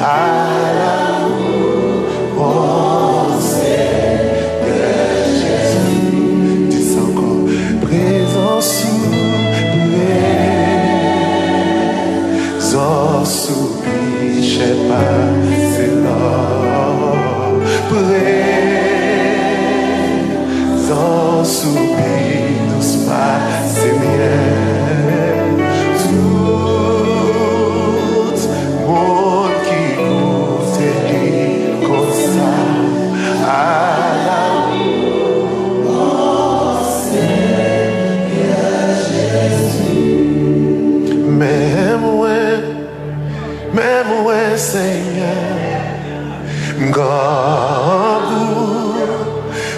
à l'amour, oh Seigneur Jésus. Dis ça encore, présence sous je sais pas, c'est l'or. Présence sous tous pas, c'est mien. Tout monde qui goûte comme ça, à l'amour, oh Seigneur Jésus. Même ouais, Seigneur, God,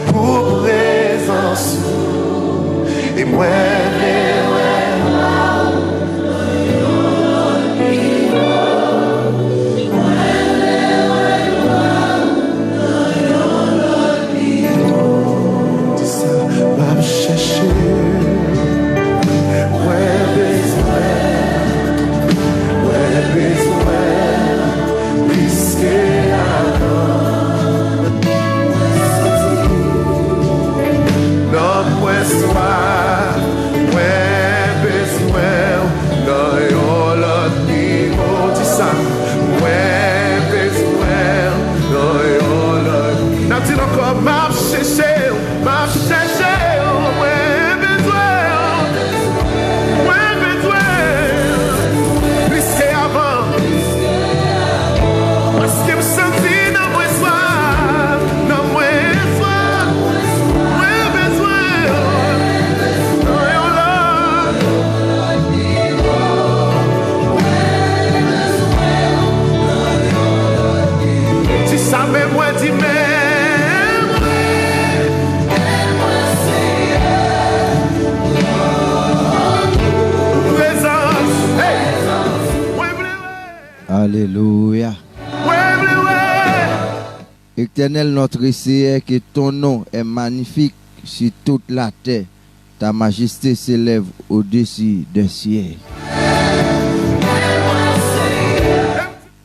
pour présence, et moi, Alléluia. Éternel notre Seigneur, que ton nom est magnifique sur toute la terre. Ta majesté s'élève au-dessus des cieux.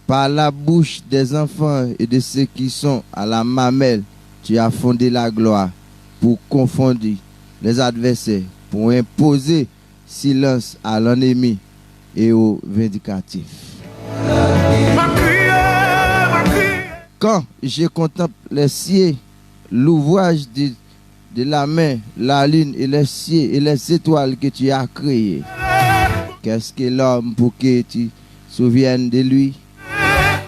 Par la bouche des enfants et de ceux qui sont à la mamelle, tu as fondé la gloire pour confondre les adversaires, pour imposer silence à l'ennemi et aux vindicatifs. Quand je contemple les cieux, l'ouvrage de la main, la lune et les cieux et les étoiles que tu as créées, qu'est-ce que l'homme pour que tu souviennes de lui,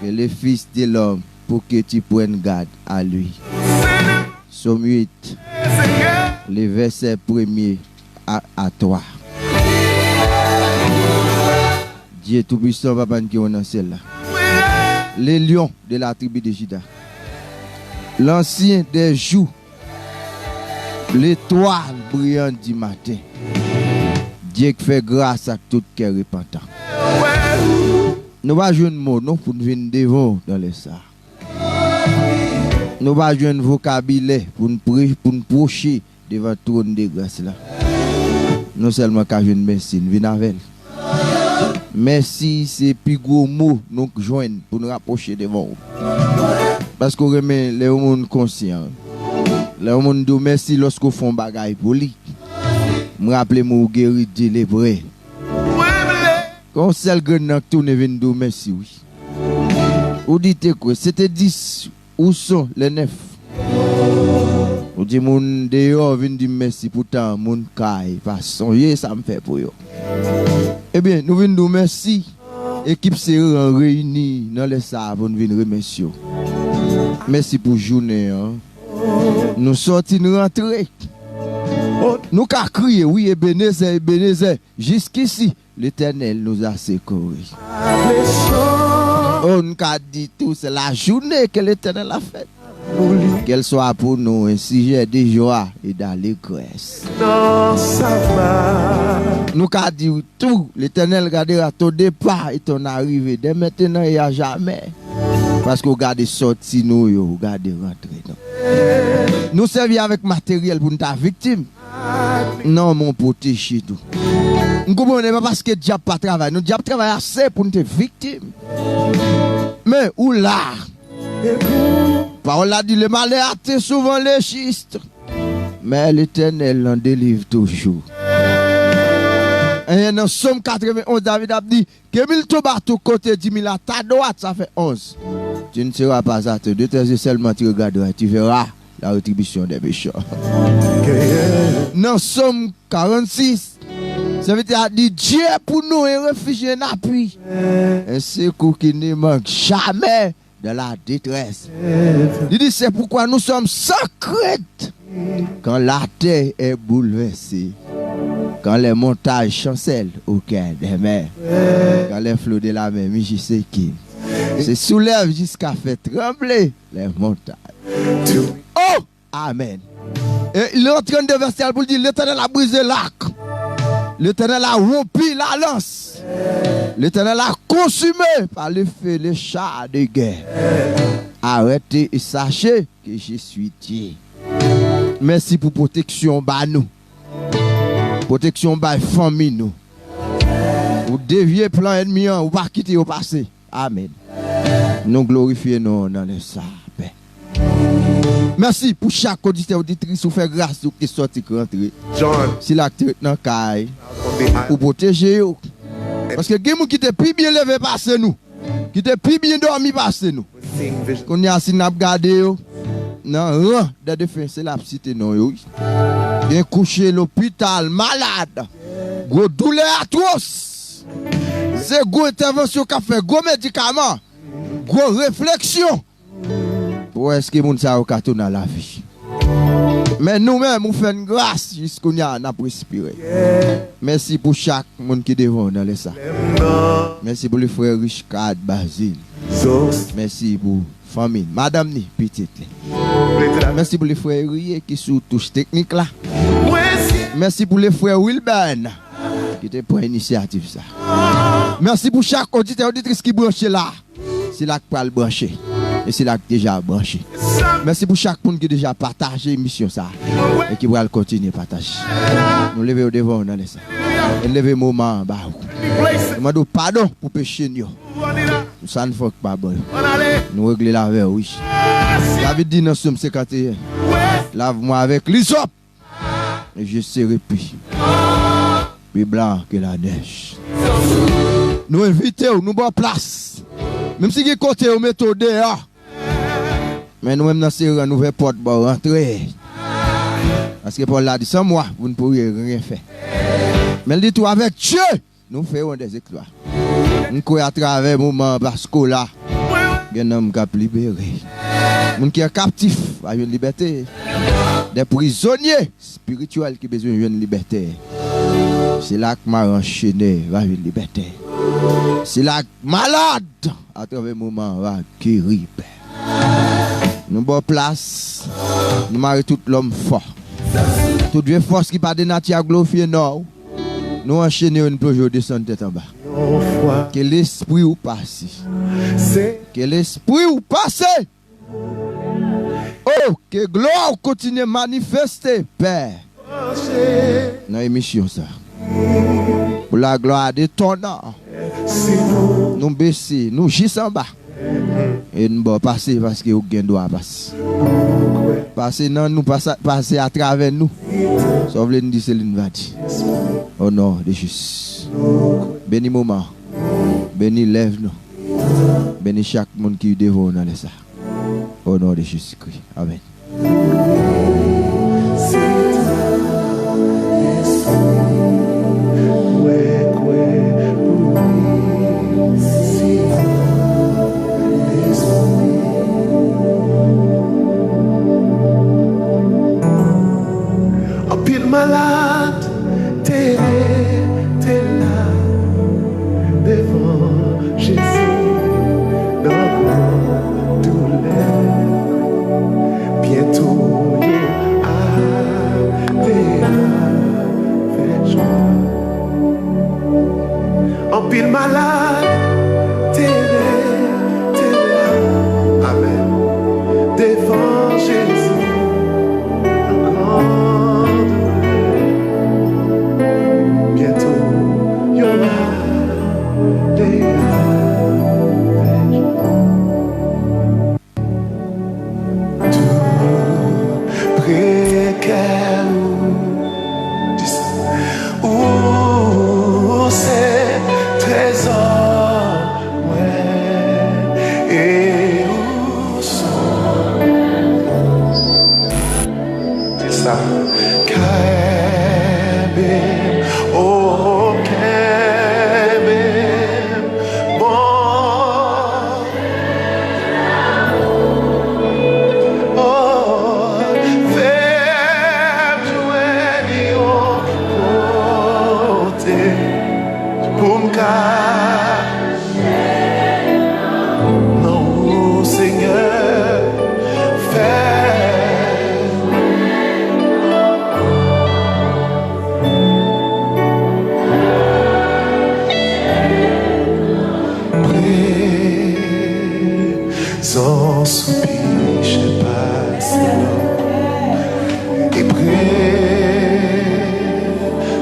et le fils de l'homme pour que tu prennes garde à lui. Somme 8, le verset 1er à toi. Dieu Tout-Puissant, Papa, qui est dans celle-là. Les lions de la tribu de Juda. L'ancien des jours. L'étoile brillante du matin. Dieu qui fait grâce à tout cœur repentant. Nous va jouer un mot non pour nous venir devant dans les ça. Nous va jouer un vocabulaire pour nous procher devant le trône de grâce là. Non seulement qu'à jouer une merci, nous venons avec. Merci, c'est plus gros mot nous joindre pour nous rapprocher devant vous. Parce qu'on remet les gens conscients. Les gens disent merci lorsqu'on fait un bagage pour lui. Je me rappelle mon guéri de l'hébreu. Quand c'est le grand qui tourne et dit merci, oui. Vous dites quoi? C'était 10. Où sont les 9? Vous dites mon dehors vient dire merci pourtant mon caille. Façon, ça me fait pour eux. Eh bien, nous venons dire merci. Équipe s'est réunie dans les salles pour nous venir remercier. Merci pour la journée. Hein. Nous sortis, nous rentrons. Nous avons crié, oui, Ebenezer, Ebenezer. Jusqu'ici, l'Éternel nous a secourus. On a dit tout, c'est la journée que l'Éternel a faite. Qu'elle soit pour nous un sujet de joie et d'allégresse. Nous avons dit tout, l'Éternel gardera ton départ et ton arrivée, dès maintenant et à jamais. Parce que vous gardez sorti nous, vous gardez rentrer. Nous servons avec matériel pour notre victime. Non, mon protégé tout. Nous ne comprenons pas parce que le diable pas travaille. Nous diable travaille assez pour notre victime. Mais où là? Parole a dit, le malheur a souvent les schistes, mais l'Éternel en délivre toujours. Et dans Somme 91, David a dit, que mille tobato côté 10 000 à ta droite, ça fait 11. Tu ne seras pas à te de tes yeux seulement tu regarderas, tu verras la rétribution des méchants. Dans Somme 46, ça veut dire Dieu pour nous est refuge et un appui. Un secours qui ne manque jamais de la détresse. Il dit c'est pourquoi nous sommes sans crainte quand la terre est bouleversée, quand les montagnes chancellent au cœur des mers, quand les flots de la mer mugissent qui se soulèvent jusqu'à faire trembler les montagnes. Oh! Amen. Et il est en train de verser pour dire l'Éternel a brisé l'arc. L'Éternel a rompu la lance. L'Éternel a consumé par le feu les chars de guerre. Arrêtez et sachez que je suis Dieu. Merci pour protection par nous. Protection par famille nous. Vous déviez plan ennemi, vous pas quitter au passé. Amen. Nous glorifions nous dans le saint. Merci pour chaque auditeur auditrice qui fait grâce ou qui sorti rentrer. Si l'acteur est dans caille pour protéger vous. Parce que les gens qui étaient plus bien levé passé nous, qui étaient plus bien dormi passé nous. Qu'on y a si n'a regardé non rang de défense c'est la cité non yo. Bien couché l'hôpital malade. Gros douleur atroce. C'est gros intervention qu'a fait, gros médicaments, gros réflexion. Pour est-ce que moun sa ka tourner la vie. Mais nous-mêmes, nous faisons grâce jusqu'à nous avons respiré. Merci pour chaque monde qui est devant dans les salles. Merci pour le frère Richard Basile. Merci pour la famille. Madame ni petite. Merci pour les frères Rie qui sont touche technique là. Merci pour les frères Wilburn qui étaient pour l'initiative ça. Merci pour chaque auditeur auditrice qui branche là. C'est là que pas le brancher. Et c'est là que déjà branché. Merci pour chaque monde qui a déjà partagé l'émission ça et qui va continuer à partager. Nous levons au devant dans les salles. Et levons moment en bas. Nous demandons pardon pour péché nous. Ça ne faut pas bon. Nous réglons la verre, oui. David dit dans Somme 51, lave-moi avec l'hysope et je serai plus blanc que la neige. Nous invitons, nous avons place. Même si vous côté au méthode dehors. Mais nous-mêmes dans ces nouvelles portes pour rentrer. Parce que Paul l'a dit, sans moi, vous ne pourriez rien faire. Mais il dit tout avec Dieu, nous ferons des exploits. Nous courons à travers le moment parce que là, il y a un homme qui a libéré. Nous qui est captif à une liberté. Des prisonniers spirituels qui ont besoin d'une liberté. C'est là que m'a enchaîné vers une liberté. C'est là que malade à travers le moment va guérir. Nous avons place, nous marions tout l'homme fort. Toute vieille force qui part de nature à glorifier nous, nous enchaînons une projet de tête en bas. Que l'esprit ou passe. Que l'esprit ou passe. Oh, que gloire continue à manifester, Père. Dans l'émission ça. Pour la gloire de ton nom. Nous baissons, nous gissons en bas. Et nous allons passer parce que nous devons passer. Passer non, nous passer à travers nous. Sauf les nous Céline va dire. Au nom de Jésus. Bénis moment. Bénis lève nous. Bénis chaque monde qui est devant nous. Au nom de Jésus-Christ. Amen. Malade, t'es là devant Jésus, dans douleur. Bientôt, avec joie. En pile malade, t'es là, amen, devant Jésus, dans douleur. Présence soupir, je sais pas, c'est et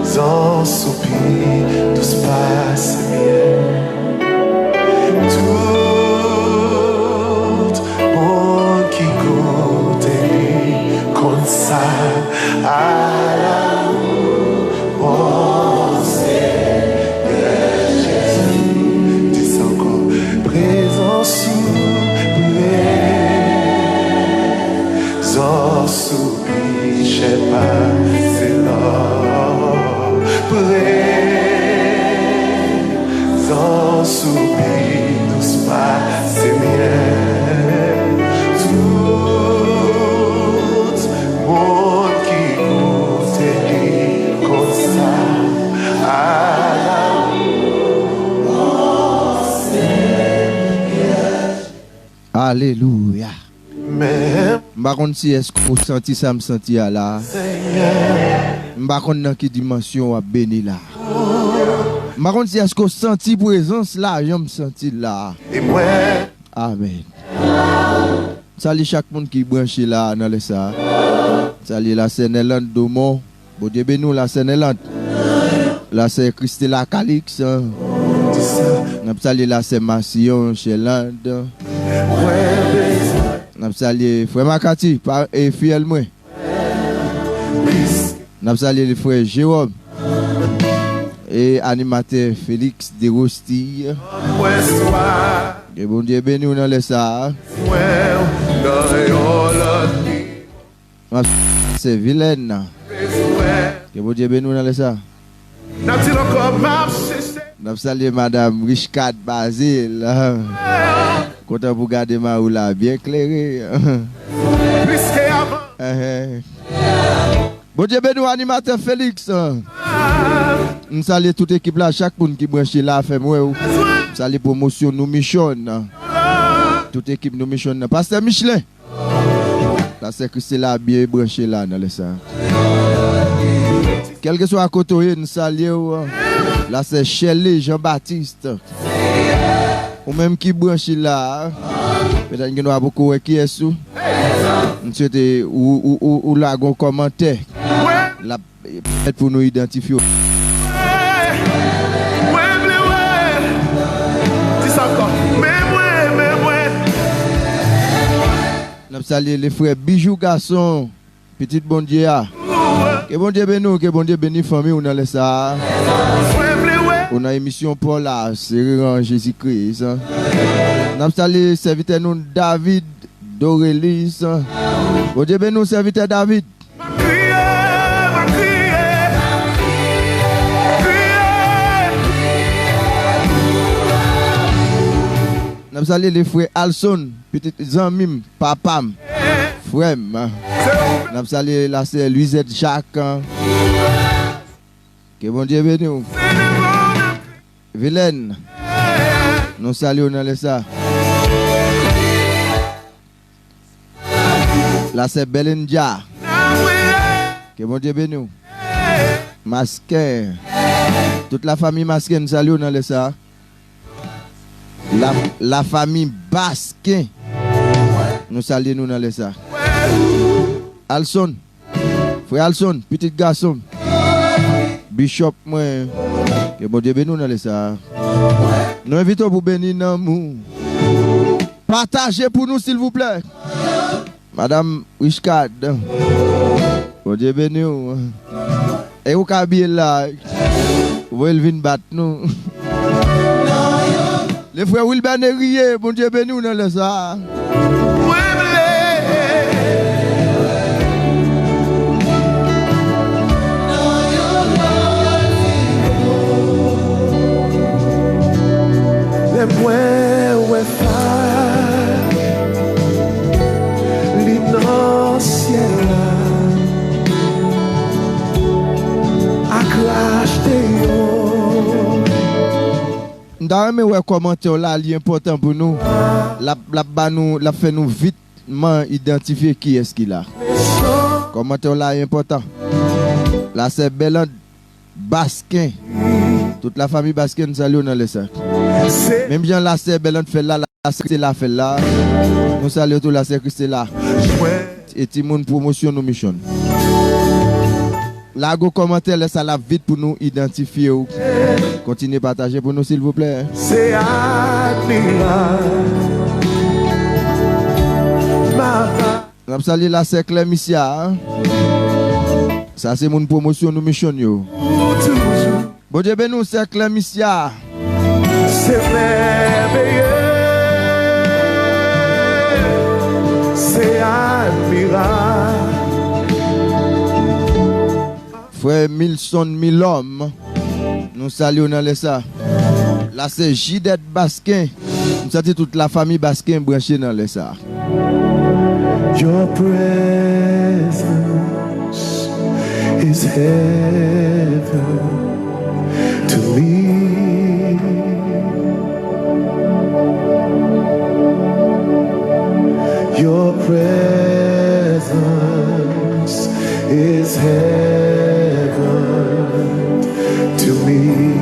présence soupir, tout se passe bien. Tout monde qui goûte comme ça à l'amour, oh Seigneur Jésus. Dis ça encore, présence soupir, je sais pas, c'est l'or. Présence soupir, tout se passe bien. Tout monde qui goûte comme ça à l'amour, Seigneur. Alléluia. Même M'pa konn si est-ce qu'on senti ça me senti à là. M'pa konn dans quelle dimension a béni là. M'pa konn si est-ce qu'on senti présence là, j'aime senti là. et moi, Amen. Salut chaque monde qui branché là dans le ça. Salut la Sénélande Domon. Bon Dieu béni nous la Sénélande. Là c'est Christella Calix. dis ça, N'a salué la c'est Massillon chez Lande. N'a salué frère Makati et fiel moi. N'a salué le frère Jérôme et animateur Félix Derosti. Et bon Dieu béni nous dans le ça. C'est Vilaine. Que bon Dieu béni nous dans le ça. N'a salué madame Richcard Basile. Content pour garder ma ou là bien éclairé. Bon Dieu béni animateur Félix. Nous saluons toute l'équipe là, chaque monde qui branche là fait moi. Nous saluons promotion nous mission. Toute l'équipe nous mission. Pasteur Michelin. Là c'est que c'est là bien branché là dans le ça. Quel que soit à côté, nous saluons. Là c'est Shelley Jean-Baptiste. Ou même qui branche là. Peut-être que nous avons beaucoup qui est sous. Nous souhaitons ou là un commentaire. Là peut-être pour nous identifier. Nous saluons les frères Bijou Garçon, petite bon Dieu. Que bon Dieu bénisse nous, que bon Dieu bénisse famille, on a laissé ça. On a émission pour là, c'est en Jésus-Christ. Nous saluons serviteur nous David Dorelis. Bon Dieu bénisse nous, serviteur David. Nous saluons les frères Alson, petit Zamim, papam, frère. Nous saluons la sœur Louisette Jacques. Que bon Dieu bénisse nous. Vilaine. Nous saluons dans le ça. La sœur Belindia. Que bon Dieu bénisse nous. Masquin. Toute la famille Masquin, nous saluons dans le ça. La famille Basquin. Nous saluons nous dans le ça. Alson. Frère Alson, petit garçon. Bishop, moi. Que bon Dieu bénisse nous dans le ça. Nous invitons pour bénir nous. Partagez pour nous, s'il vous plaît. Madame Richcard. Bon Dieu bénisse nous. Et vous avez là. Vous voulez venir battre nous. Les frères Wilber Nérier, bon Dieu béni nous dans le ça. les moins ouais l'innocent à clash de Dans mes commentaires là, c'est important pour nous. La fait nous vite identifier qui est-ce qu'il a. Commentaire là est important. Là c'est Belande Basquin. Toute la famille Basquin nous salue dans le sac. Même Jean là c'est Belande fait là. c'est la fait là. Nous saluons tout la c'est là. Et tout le monde promotion nos missions. Là, go commentaire, laisse ça la vite pour nous identifier. Continuez à partager pour nous, s'il vous plaît. C'est admirable. On salue la cercle Missia. Ça, c'est mon promotion, nous mission. Bon Dieu, ben nous, cercle Missia. C'est merveilleux. C'est admirable. Frère Milson Milhomme, nous saluons dans les ça. Là, c'est Gidette Basquin. Nous saluons toute la famille Basquin branchée dans les ça. Your presence is heaven to me. Your presence is heaven to me.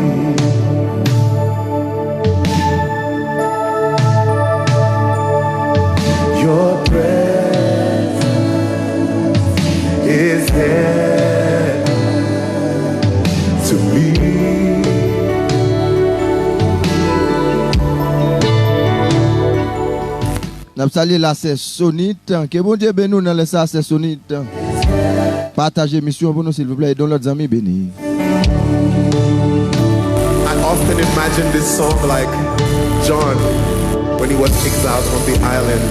Your presence is heaven to me. Nous saluons là, c'est Sonite. Que bon Dieu bénisse nous dans les ça, c'est Sonite. Partagez mission pour nous, s'il vous plaît, et dans leurs amis bénis. I often imagine this song like John when he was exiled from the island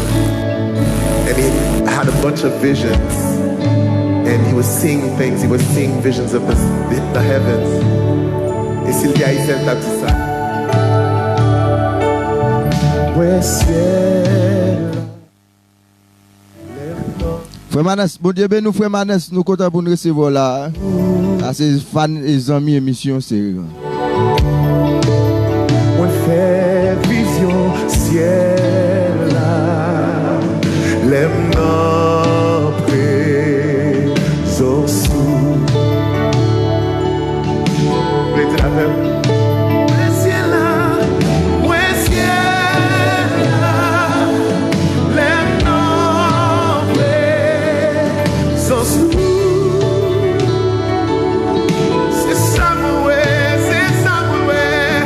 and he had a bunch of visions and he was seeing things, he was seeing visions of the heavens. Et Sylvia, il s'est tapé ça. Frère Manès, bon Dieu bénisse nous, Frère Manès, nous comptons pour nous recevoir là. À ces fans et amis émission, c'est. On fait vision ciel là, l'aime non présence. Le ciel là, ouais ciel là, l'aime non présence. C'est ça mon ouais, c'est ça mon ouais,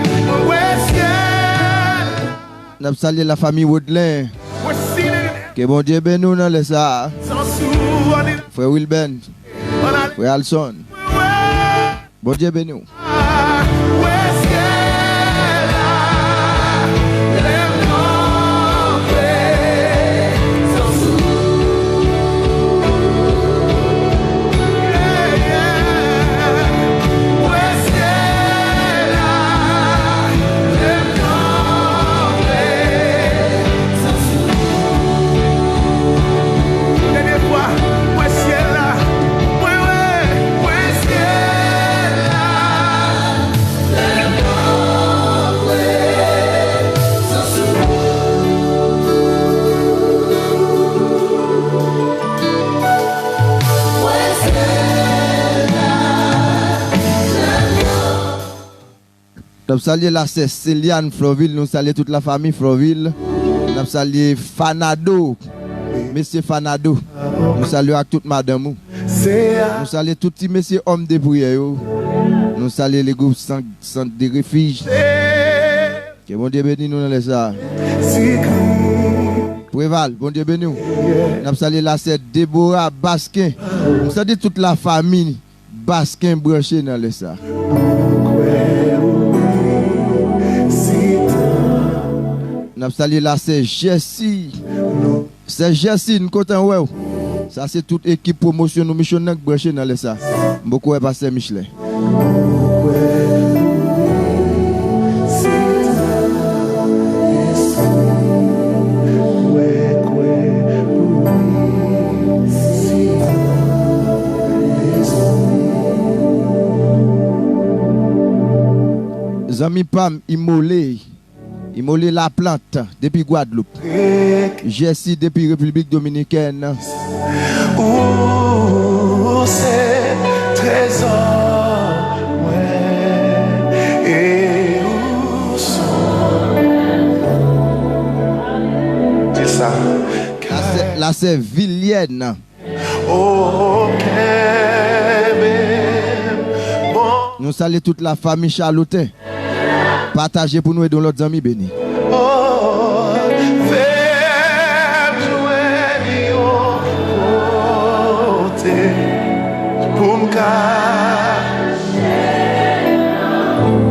ouais ciel. Nous saluons la famille Woodland. We're seated Que bon Dieu bénisse nous dans les ça. sans sous, on est Frère Wilben, Frère Alson. Bon Dieu bénisse nous. Nous saluons la Céliane Floville, nous saluons toute la famille Floville. Nous saluons Fanado, Monsieur Fanado. Nous saluons à toute madame. Nous saluons tous les messieurs hommes de prière. Nous saluons les groupes centre de refuge. Que bon Dieu bénisse nous dans les arts. Préval, bon Dieu bénisse nous. Nous saluons la sœur Déborah Basquin. Nous saluons toute la famille Basquin branchée dans les arts. Nous saluons là, c'est Jessie. C'est Jessie, nous comptons ouais. Ça c'est toute équipe promotion nous missionnaires branchés dans les ça. Beaucoup est passé Michelin. Zami Pam Immolé la plante depuis Guadeloupe. Jessie depuis République Dominicaine. Où c'est trésor, ouais, et où sont Là c'est Villienne. Oh, nous saluons toute la famille Charlotin. Partagez pour nous et dans l'autre amis bénis.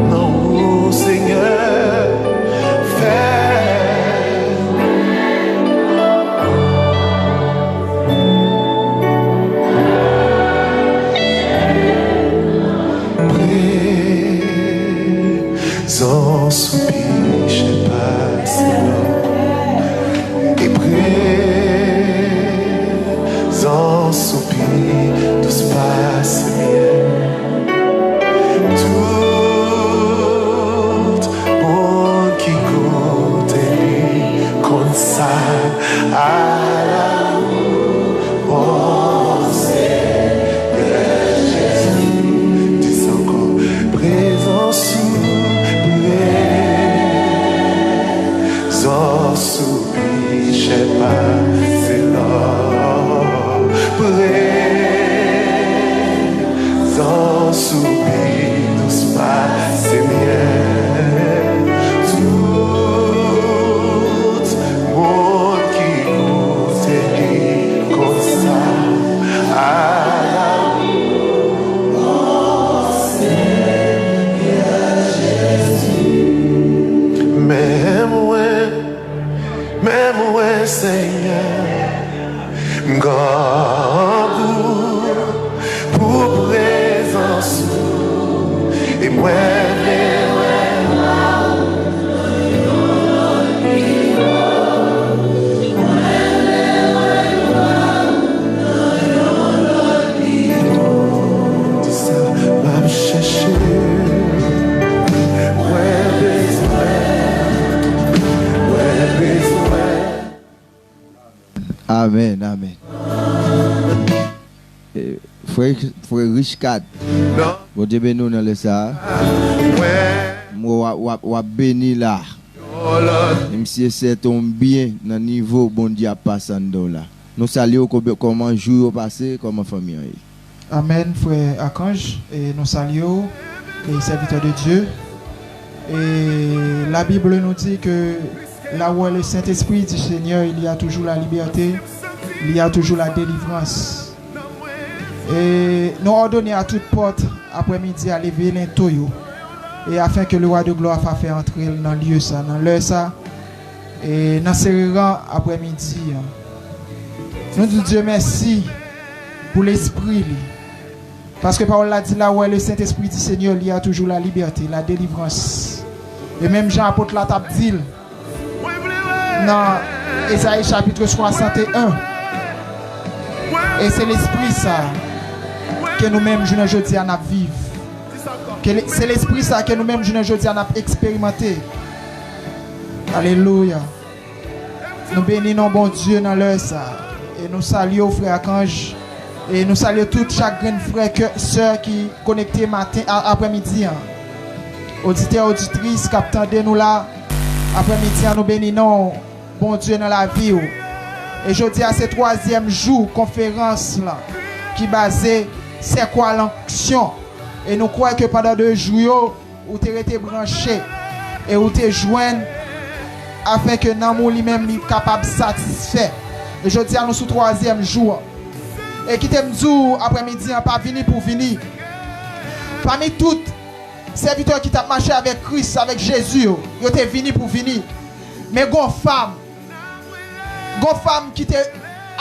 Non, Seigneur, présent soupir, je sais pas si et présent soupir, tout se passe bien. Tout bon qui goûte comme ça à la soupir, je sais pas, c'est l'or. Présent soupir, tout se passe bien. Tout monde qui goûte comme ça à l'amour, Seigneur Jésus. Même ouais, Seigneur, God, pour présence, et moi, Amen, amen. Frère Richard, bon Dieu béni nous dans le ça. Moi, béni là. Même si c'est ton bien dans le niveau bon Dieu a passé là. Nous saluons comment jour passé, comment famille. Amen, frère Archange, et nous saluons les serviteurs de Dieu. Et la Bible nous dit que là où est le Saint-Esprit du Seigneur, il y a toujours la liberté, il y a toujours la délivrance. Et nous ordonnons à toute porte après-midi à lever l'intoyo. Et afin que le roi de gloire fasse faire entrer dans le lieu ça, dans l'heure ça. Et dans ce rang après-midi. Nous disons Dieu merci pour l'esprit. Parce que Paul l'a dit là où est le Saint-Esprit du Seigneur, il y a toujours la liberté, la délivrance. Et même Jean apôtre la table dit dans Ésaïe chapitre 61. Et c'est l'esprit ça que nous-mêmes je ne dis à vivre. C'est l'esprit ça que nous-mêmes je ne dis à expérimenter. Alléluia. Nous bénissons bon Dieu dans l'heure ça. Et nous saluons frère Archange. Et nous saluons tous chaque frère et soeur qui connectés matin après-midi. Auditeurs, auditrices, capteurs de nous là. Après-midi, nous bénissons bon Dieu dans la vie. Et je dis à ce troisième jour, conférence là, qui basée, c'est quoi l'onction. Et nous croyons que pendant 2 jours, vous avez été branché et vous avez joint afin que l'amour lui-même soit capable de satisfaire. Et je dis à nous ce troisième jour. Et qui t'aime dire après-midi, pas venir pour venir. Parmi toutes serviteurs qui t'a marché avec Christ, avec Jésus, ils étaient venus pour venir. Mais gon femme qui t'est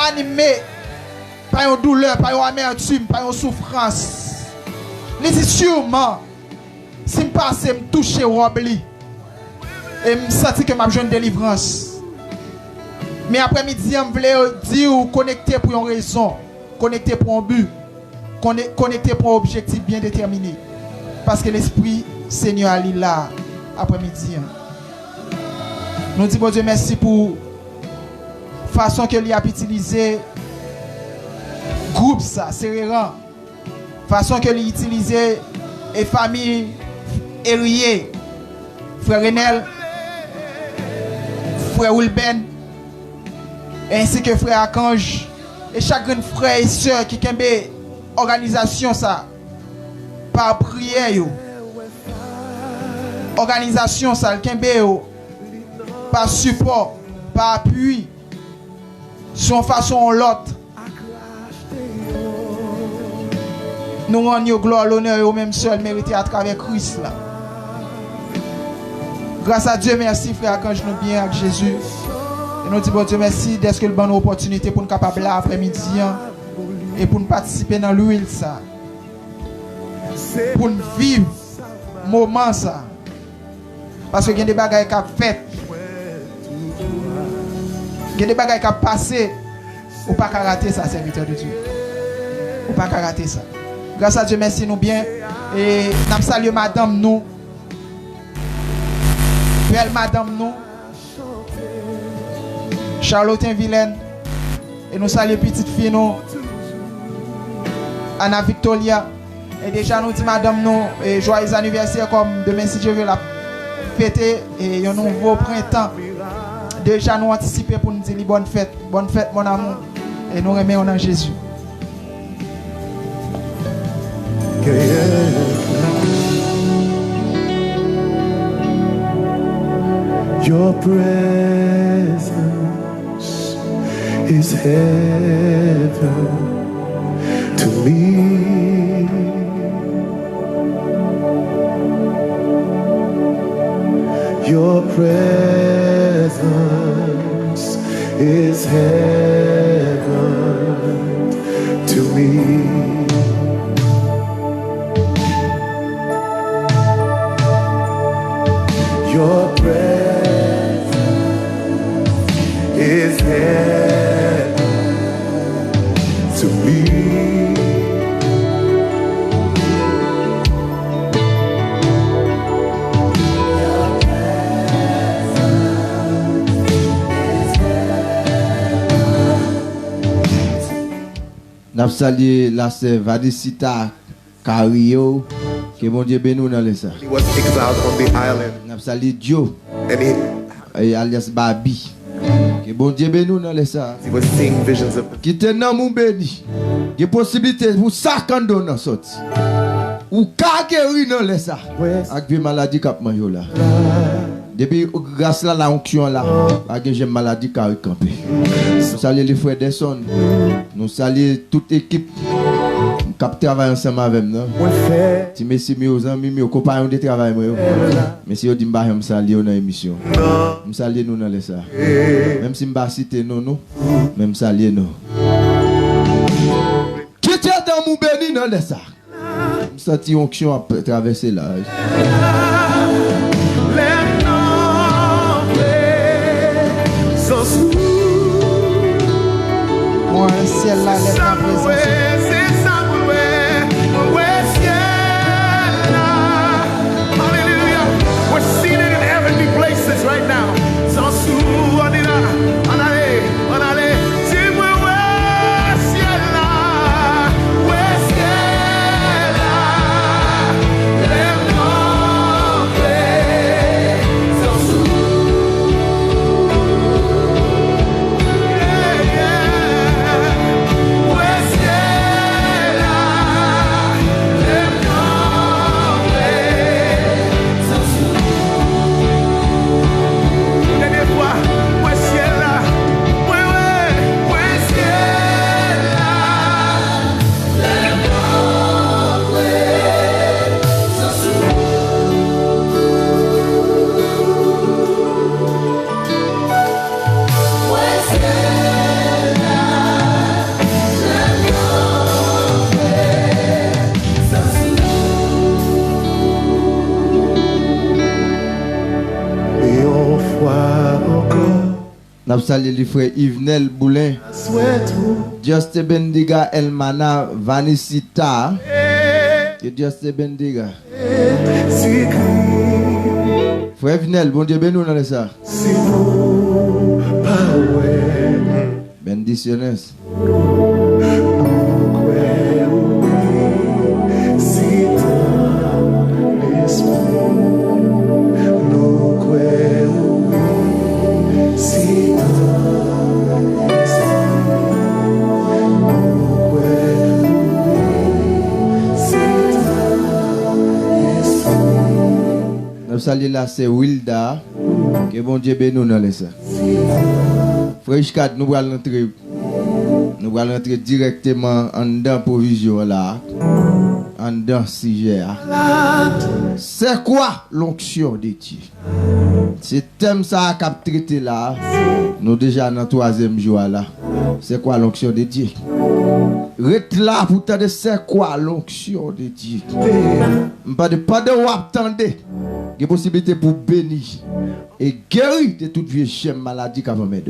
animée par une douleur, par une amertume, par une souffrance. Les dit sûrement, si je passe, je touche Robli. Et je sens que je besoin de délivrance. Mais après-midi, je voulais dire connecter pour une raison, connecter pour un but, connecter pour un objectif bien déterminé. Parce que l'Esprit Seigneur est là après-midi. Nous disons Dieu merci pour la façon que lui a utilisé groupe ça, Serreran. Façon que lui utilisé et famille Erié, frère Renel, frère Wilben, ainsi que frère Archange et chacun frère et sœur qui kembe organisation ça par prière yo. Organisation ça kembe yo par support, par appui, son façon ou l'autre. Nous rendons gloire, l'honneur et au même seul mérité à travers Christ là. Grâce à Dieu, merci frère quand je nous bien avec Jésus. Et nous disons bon Dieu merci d'être que le bon opportunité pour nous capable là après-midi et pour nous participer dans l'huile ça. Pour nous vivre moment ça. Parce que il y a des bagages qui ont fait. Il y a des bagages qui ont passé. Ou pas rater ça, serviteur de Dieu. Ou pas rater ça. Grâce à Dieu, merci nous bien. Et nous saluons madame nous. Belle madame nous. Charlotte Vilaine. Et nous saluons petite fille nous. Anna Victoria. Et déjà nous disons madame nous. Et joyeux anniversaire comme demain si Dieu veut la fêter. Et un nouveau printemps. Déjà nous anticiper pour nous dire bonne fête. Bonne fête mon amour. Et nous remercions en Jésus. Your presence is heaven to me. Your presence is heaven to me. Your presence is heaven to me. N'a salué la sœur Vadisita Cario. Que bon Dieu bénisse dans les ça. He was exiled on the island N'a salué Dio and alias Babi. Que bon Dieu bénisse dans les ça. he was seeing visions of Qui te nan moun béni. Qui possibilité pour ça quand on sorti. Ou ka guéri dans les ça. Avec des maladies k'ap manyo là. Depuis grâce là la onction là, pas que j'ai maladie qui a campé. Nous saluons les frères Desson. Nous saluons toute équipe qui travaille ensemble avec nous. Si merci mes amis, mes compagnons de travail moi. Merci au dimba me saluer dans l'émission. Me saluer nous dans les ça. Même si m'ba citer non, même saluer nous. Qui était dans mon béni dans les ça. Me senti onction à traverser là. Moi, un ciel là, laisse la présence. We're seated in heavenly places right now. Nous saluons les frères Yvenel Boulin, Juste Bendiga Elmana Vanisita. Et Juste Bendiga. Frère Yvenel, bon Dieu bénis nous dans ça. Bendiciones. saluons là, c'est Wilda. Que bon Dieu bénisse nous dans les Frère Ishkat, nous allons entrer directement en dedans provision là. En dedans sujet. C'est quoi l'onction de Dieu? C'est thème ça qu'a traité là. Nous déjà dans le 3e jour là. C'est quoi l'onction de Dieu? Reste là pour t'entendre c'est quoi l'onction de Dieu. Pas de ou attendez. Il y a possibilité pour bénir et guérir de toute vieille maladie qu'avant mes.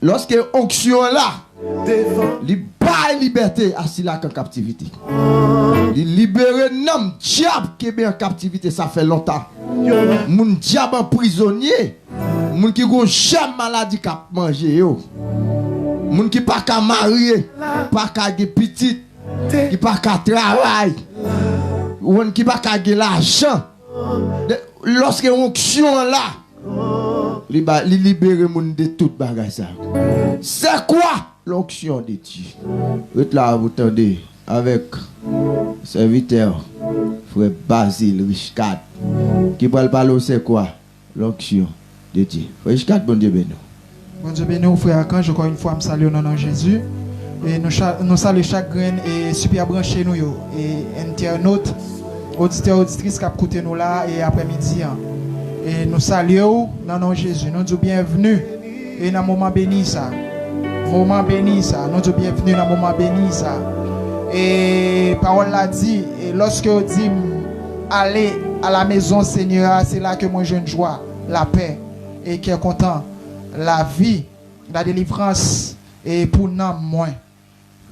Lorsque l'onction là, il bat liberté à là en captivité. Il libère l'homme diable qui est en captivité, ça fait longtemps. Mon diable prisonnier, mon qui a jamais maladie qu'a manger yo. Moun qui pas qu'à marier, pas qu'à gagner petit, qui pas qu'à travailler, ou qui pas qu'à gagner l'argent. Lorsque l'onction là, il libère moun de toute bagage ça. C'est quoi l'onction de Dieu? Vous là vous attendez avec serviteur frère Basile Richard qui parle parler c'est quoi l'onction de Dieu. Frère Richard, bon Dieu béni. Bon Dieu béni, frère Archange, encore une fois, je salue au nom de Jésus. Et nous saluons chaque graine et super branché nous yo. Et internautes, auditeurs, auditrices qui écoutent nous là et après-midi. Et nous saluons dans le nom de Jésus. Nous disons bienvenue et dans le moment béni ça. Moment béni ça. Nous disons bienvenue dans le moment béni ça. Et parole l'a dit, et lorsque on dit aller à la maison Seigneur, c'est là que moi j'ai une joie, la paix et qui est content. La vie, la délivrance et pour nous moins.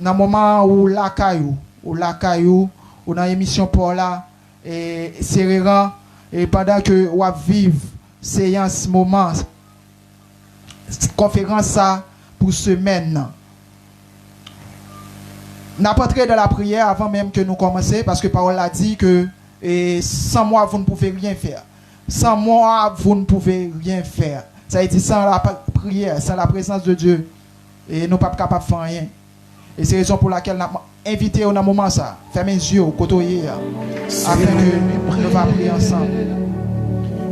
Dans le moment où la caillou, ou dans l'émission pour là, et c'est rare, et pendant que on vivre séance moment, conférence ça pour semaine. N'a pas entré dans la prière avant même que nous commencions, parce que parole a dit que sans moi vous ne pouvez rien faire. Sans moi vous ne pouvez rien faire. Ça a dit sans la prière, sans la présence de Dieu, et nous ne sommes pas capables de faire rien. Et c'est la raison pour laquelle nous avons invité au moment ça, fermez les yeux, côtoyer, afin que nous allons prier ensemble.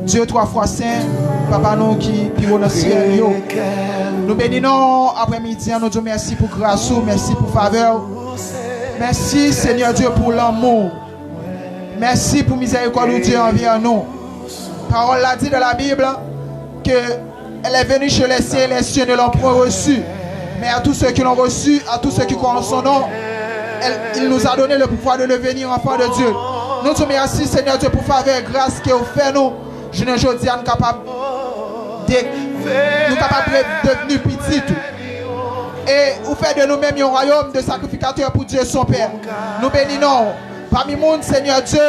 Dieu 3 fois saint, Papa nous qui pire dans le ciel, nous bénissons après-midi, nous disons merci pour grâce, merci pour faveur. Merci Seigneur Dieu pour l'amour. Merci pour miséricorde de Dieu envers nous. Parole l'a dit dans la Bible que elle est venue chez les cieux, les cieux ne l'ont pas reçu. Mais à tous ceux qui l'ont reçu, à tous ceux qui croient en son nom, il nous a donné le pouvoir de devenir enfants de Dieu. Nous te remercions, Seigneur Dieu, pour faveur et grâce que vous faites nous. Je ne dis pas capable de devenir petit. Et vous faites de nous-mêmes un royaume de sacrificateurs pour Dieu son Père. Nous bénissons parmi le monde, Seigneur Dieu,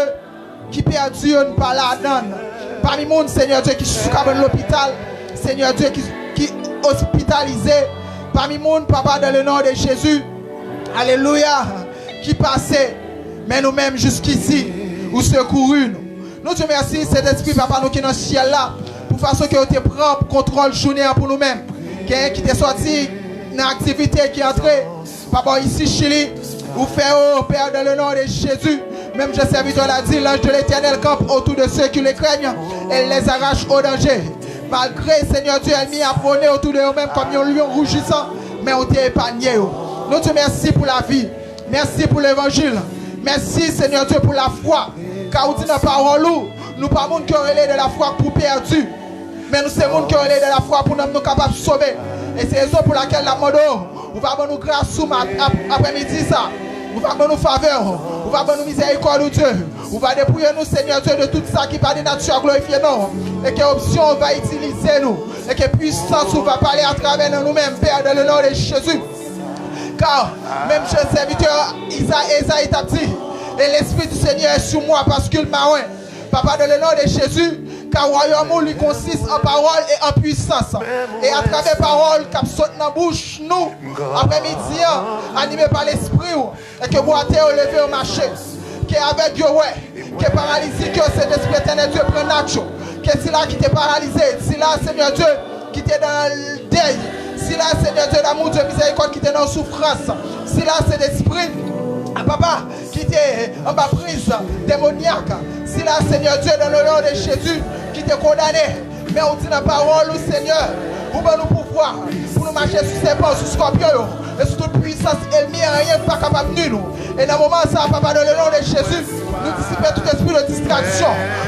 qui perdu par la donne. Parmi le monde, Seigneur Dieu, qui est dans l'hôpital. Seigneur Dieu, qui est hospitalisé. Parmi le monde, Papa, dans le nom de Jésus. Alléluia. Qui passait. Mais nous-mêmes jusqu'ici, vous secourus nous. Nous te remercions, cet esprit, Papa, nous qui est dans le ciel là. Pour façon que tu prends contrôle journée pour nous-mêmes. Quelqu'un qui t'est sorti dans l'activité qui est entrée. Papa, ici, Chili, vous faites, oh Père, dans le nom de Jésus. Même je serviteur l'a dit, l'ange de l'Éternel campe autour de ceux qui les craignent. Et les arrache au danger. Malgré, Seigneur Dieu, ennemi a prôné autour de eux-mêmes comme un lion rougissant. Mais on t'a épargné. Nous te remercions pour la vie. Merci pour l'évangile. Merci, Seigneur Dieu, pour la foi. Car on dit dans la parole, nous ne sommes pas qui relais de la foi pour perdu. Mais nous sommes qui relais de la foi pour nous capables de sauver. Et c'est la raison pour laquelle la mode, nous va nous grâce après-midi ça. Nous va nous faveur. Nous va nous miséricorde de Dieu. Nous va dépouiller nous, Seigneur Dieu, de tout ça qui va de nature glorifier nous. Et que option va utiliser nous. Et que puissance va parler à travers nous-mêmes, Père, dans le nom de Jésus. Car même je serviteur Isaïe t'a dit, et l'Esprit du Seigneur est sur moi parce qu'il m'a oint. Papa, dans le nom de Jésus, car le royaume lui consiste en parole et en puissance. Et à travers parole, qui saute dans la bouche, nous, après-midi, animés par l'Esprit, et que vous êtes levé au marché, qui est avec Dieu, qui est paralysé, que cet Esprit éternel Dieu prend nature, que c'est là qui t'est paralysé, c'est là, Seigneur Dieu, qui t'est dans le deuil, c'est là, Seigneur Dieu, l'amour de miséricorde qui t'est dans la souffrance, c'est là, c'est l'Esprit, papa, qui qui était en bas prise démoniaque. Si là, Seigneur Dieu, dans le nom de Jésus, qui t'est condamné, mais on dit la parole, Seigneur, pour nous pouvoir, pour nous marcher sur ces ports, sur scorpions, et sur toute puissance ennemie, rien pas capable de nous. Et dans le moment ça, papa, dans le nom de Jésus, nous dissipons tout esprit de distraction,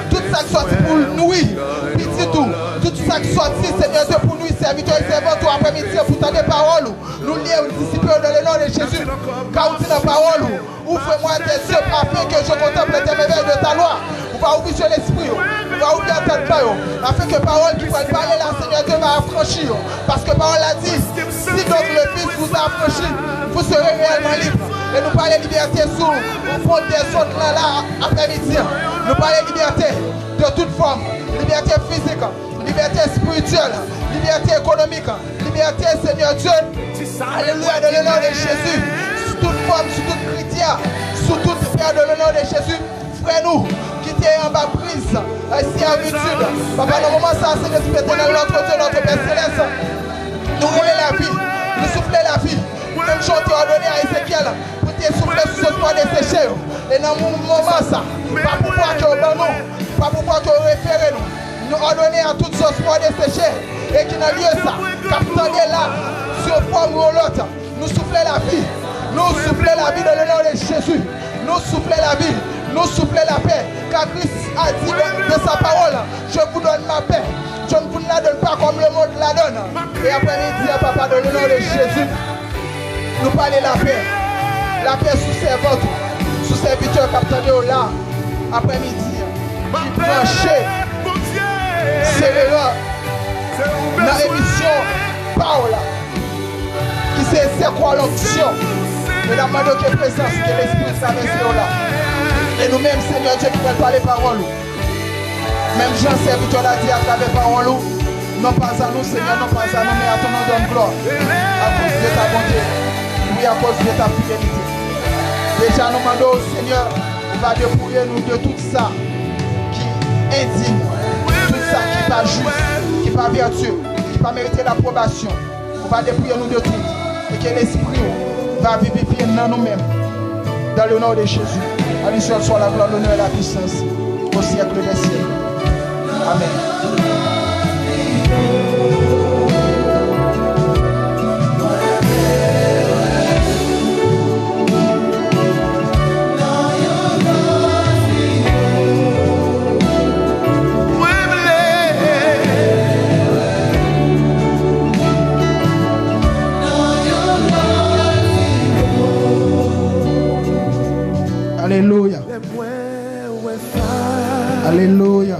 tout ça qui sortit pour nous, petit tout ça qui sortit, Seigneur Dieu, pour nous, serviteurs et servantes, après-midi, pour tant de paroles, nous lions, nous dissipons dans le nom de Jésus, car on dit la parole, ouvre-moi tes yeux afin que je contemple tes merveilles de ta loi. On va ouvrir sur l'esprit, on va ouvrir entendre pas, afin que parole qui va parler là, Seigneur Dieu, va affranchir. Parce que parole a dit, si donc le Fils vous a affranchi, vous serez réellement libre. Et nous parlons de liberté sous au fond des zones là après-midi. Nous parlons de liberté de toute forme, liberté physique, liberté spirituelle, liberté économique, liberté, Seigneur Dieu. Alléluia, dans le nom de Jésus. Sous toute forme, sous toute critère, sous toute sphère, dans le nom de Jésus. Frère nous, qui t'es en bas prise, servitude. Papa, dans le moment ça, c'est l'Esprit éternel, notre Dieu, notre Père céleste. Nous rouler la vie, nous souffler la vie. Même chose tu as donné à Ézéchiel, pour te souffler sur ce soir desséché. Et dans le moment ça, pas pour pouvoir que nous, pas pour pouvoir que nous référer nous. Nous ordonner à toutes ce soir desséché. Et qui n'a lieu ça, capitaine est là, sur forme ou l'autre. Nous souffler la vie. Nous souffler la vie dans le nom de Jésus. Nous souffler la vie. Nous souffler la paix, car Christ a dit de sa parole, je vous donne ma paix, je ne vous la donne pas comme le monde la donne. Et après-midi, papa, dans le nom de Jésus, nous parlons la paix sous servante, sous serviteur capitaine là, après-midi, qui branchait, c'est dans l'émission Paola, qui c'est quoi l'onction, et la main de présence que l'Esprit s'avère là. Et nous-mêmes, Seigneur Dieu, qui veulent parler parole. Même Jean, serviteur, l'a dit à travers parole. Non pas à nous, Seigneur, non pas à nous, mais à ton nom de gloire. À cause de ta bonté. Oui, à cause de ta fidélité. Déjà, nous demandons, Seigneur, va dépouiller nous de tout ça qui est indigne, tout ça qui n'est pas juste, qui n'est pas vertueux, qui n'a pas mérité l'approbation. On va dépouiller nous de tout. Et que l'Esprit va vivifier dans nous-mêmes. Dans le nom de Jésus. À lui seul soit la gloire, l'honneur et la puissance au siècle des siècles. Amen. Alléluia. Alléluia.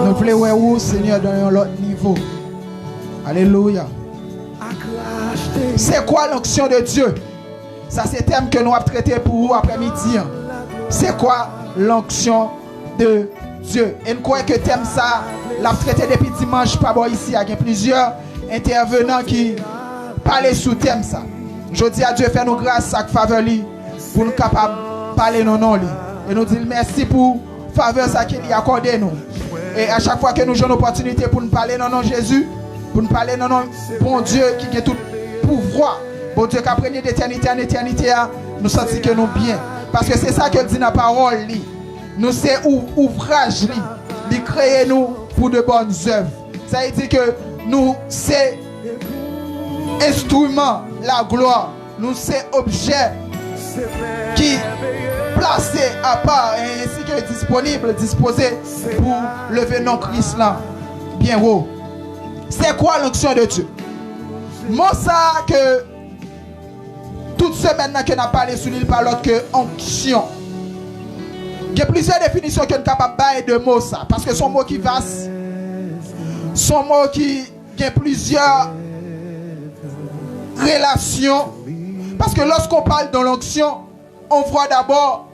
Nous voulons où, Seigneur, dans un autre niveau. Alléluia. C'est quoi l'onction de Dieu? Ça, c'est le thème que nous avons traité pour vous après-midi. C'est quoi l'onction de Dieu? Et nous croyons que le thème, ça, l'a traité depuis dimanche, pas bon ici. Il y a plusieurs intervenants qui parlent sous le thème, ça. Je dis à Dieu, fais-nous grâce, ça faveur lui, pour nous capables de parler nos noms. Et nous disons merci pour la faveur qu'il a accordé nous. Et à chaque fois que nous avons une opportunité pour nous parler dans nom de Jésus, pour nous parler dans nom bon Dieu qui a tout pouvoir, bon Dieu qui a pris d'éternité en éternité, nous sentons que nous bien. Parce que c'est ça que dit dans la parole. Nous c'est ouvrage, il crée nous pour de bonnes œuvres. Ça veut dire que nous c'est instrument, la gloire, nous c'est objet qui placé à part et ainsi que disponible, disposé pour lever non Christ là. Bien haut. C'est quoi l'onction de Dieu? Moi ça que toute semaine que nous avons parlé sur l'île par l'autre que onction. Il y a plusieurs définitions que nous sommes capables de mots ça. Parce que son mot qui vaste, son mot qui a plusieurs relations. Parce que lorsqu'on parle de l'onction, on voit d'abord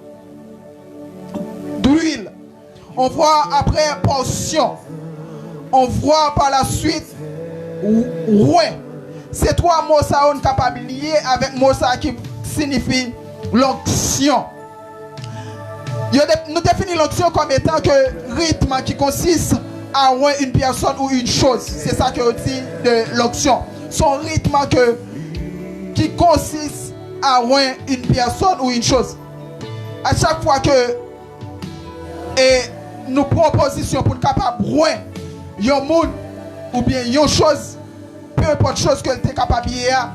d'huile. On voit après portion. On voit par la suite ouais. C'est trois mots ça on est capable de lier avec mot ça qui signifie l'onction. Nous définissons l'onction comme étant que rythme qui consiste à oindre une personne ou une chose. C'est ça que on dit de l'onction. Son rythme qui consiste à oindre une personne ou une chose. À chaque fois que nous prenons position pour être capable de oindre un monde ou bien une chose, peu importe chose que tu es capable de faire,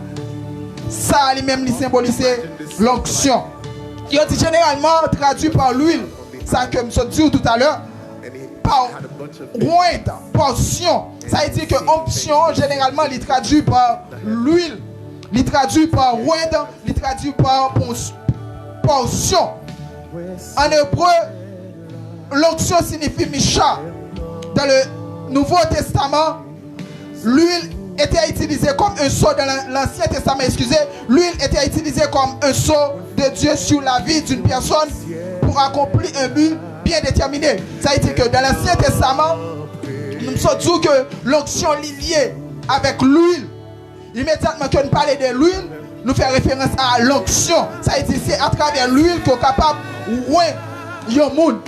ça lui-même lui symbolise l'onction. Il dit généralement traduit par l'huile. Ça que je dis tout à l'heure. Par ointe, portion. Ça veut dire que onction, généralement, il traduit par l'huile. Il traduit par ointe, il traduit par portion. En hébreu, l'onction signifie Misha. Dans le Nouveau Testament, l'huile était utilisée comme un sceau dans l'Ancien Testament, l'huile était utilisée comme un sceau de Dieu sur la vie d'une personne pour accomplir un but bien déterminé. Ça veut dire que dans l'Ancien Testament, nous sommes dit que l'onction est liée avec l'huile. Immédiatement que nous parlons de l'huile, nous faisons référence à l'onction. Ça veut dire que c'est à travers l'huile qu'on est capable de voir le monde.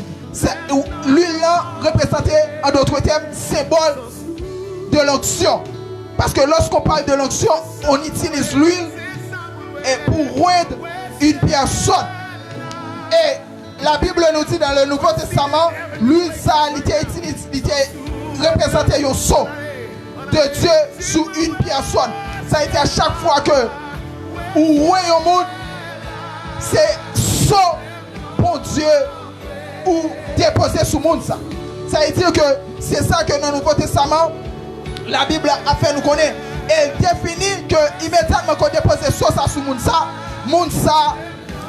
L'huile représente, en d'autres termes, symbole de l'onction. Parce que lorsqu'on parle de l'onction, on utilise l'huile pour rendre une personne. Et la Bible nous dit dans le Nouveau Testament, l'huile, ça était représenté un sceau de Dieu sur une personne. Ça a été à chaque fois que ou voyez au monde, c'est sceau pour Dieu ou déposer sur le monde. Ça veut dire que c'est ça que dans le Nouveau Testament, la Bible a fait nous connaître. Elle définit que immédiatement qu'on dépose ça sur le monde, ça,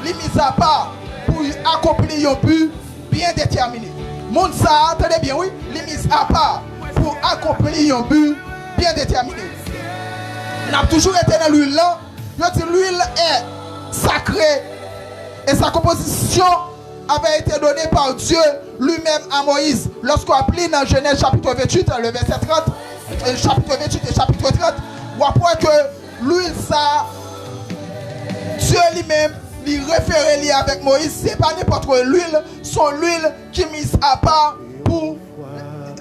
les mis à part pour accomplir un but bien déterminé. Monde ça, attendez bien, oui, les mis à part pour accomplir un but bien déterminé. On a toujours été dans l'huile là. L'huile est sacrée et sa composition avait été donnée par Dieu lui-même à Moïse. Lorsqu'on appelle dans Genèse chapitre 28, le verset 30, chapitre 28 et chapitre 30, on voit que l'huile ça, Dieu lui-même lui référait avec Moïse. C'est pas n'importe quoi l'huile, son l'huile qui est mise à part pour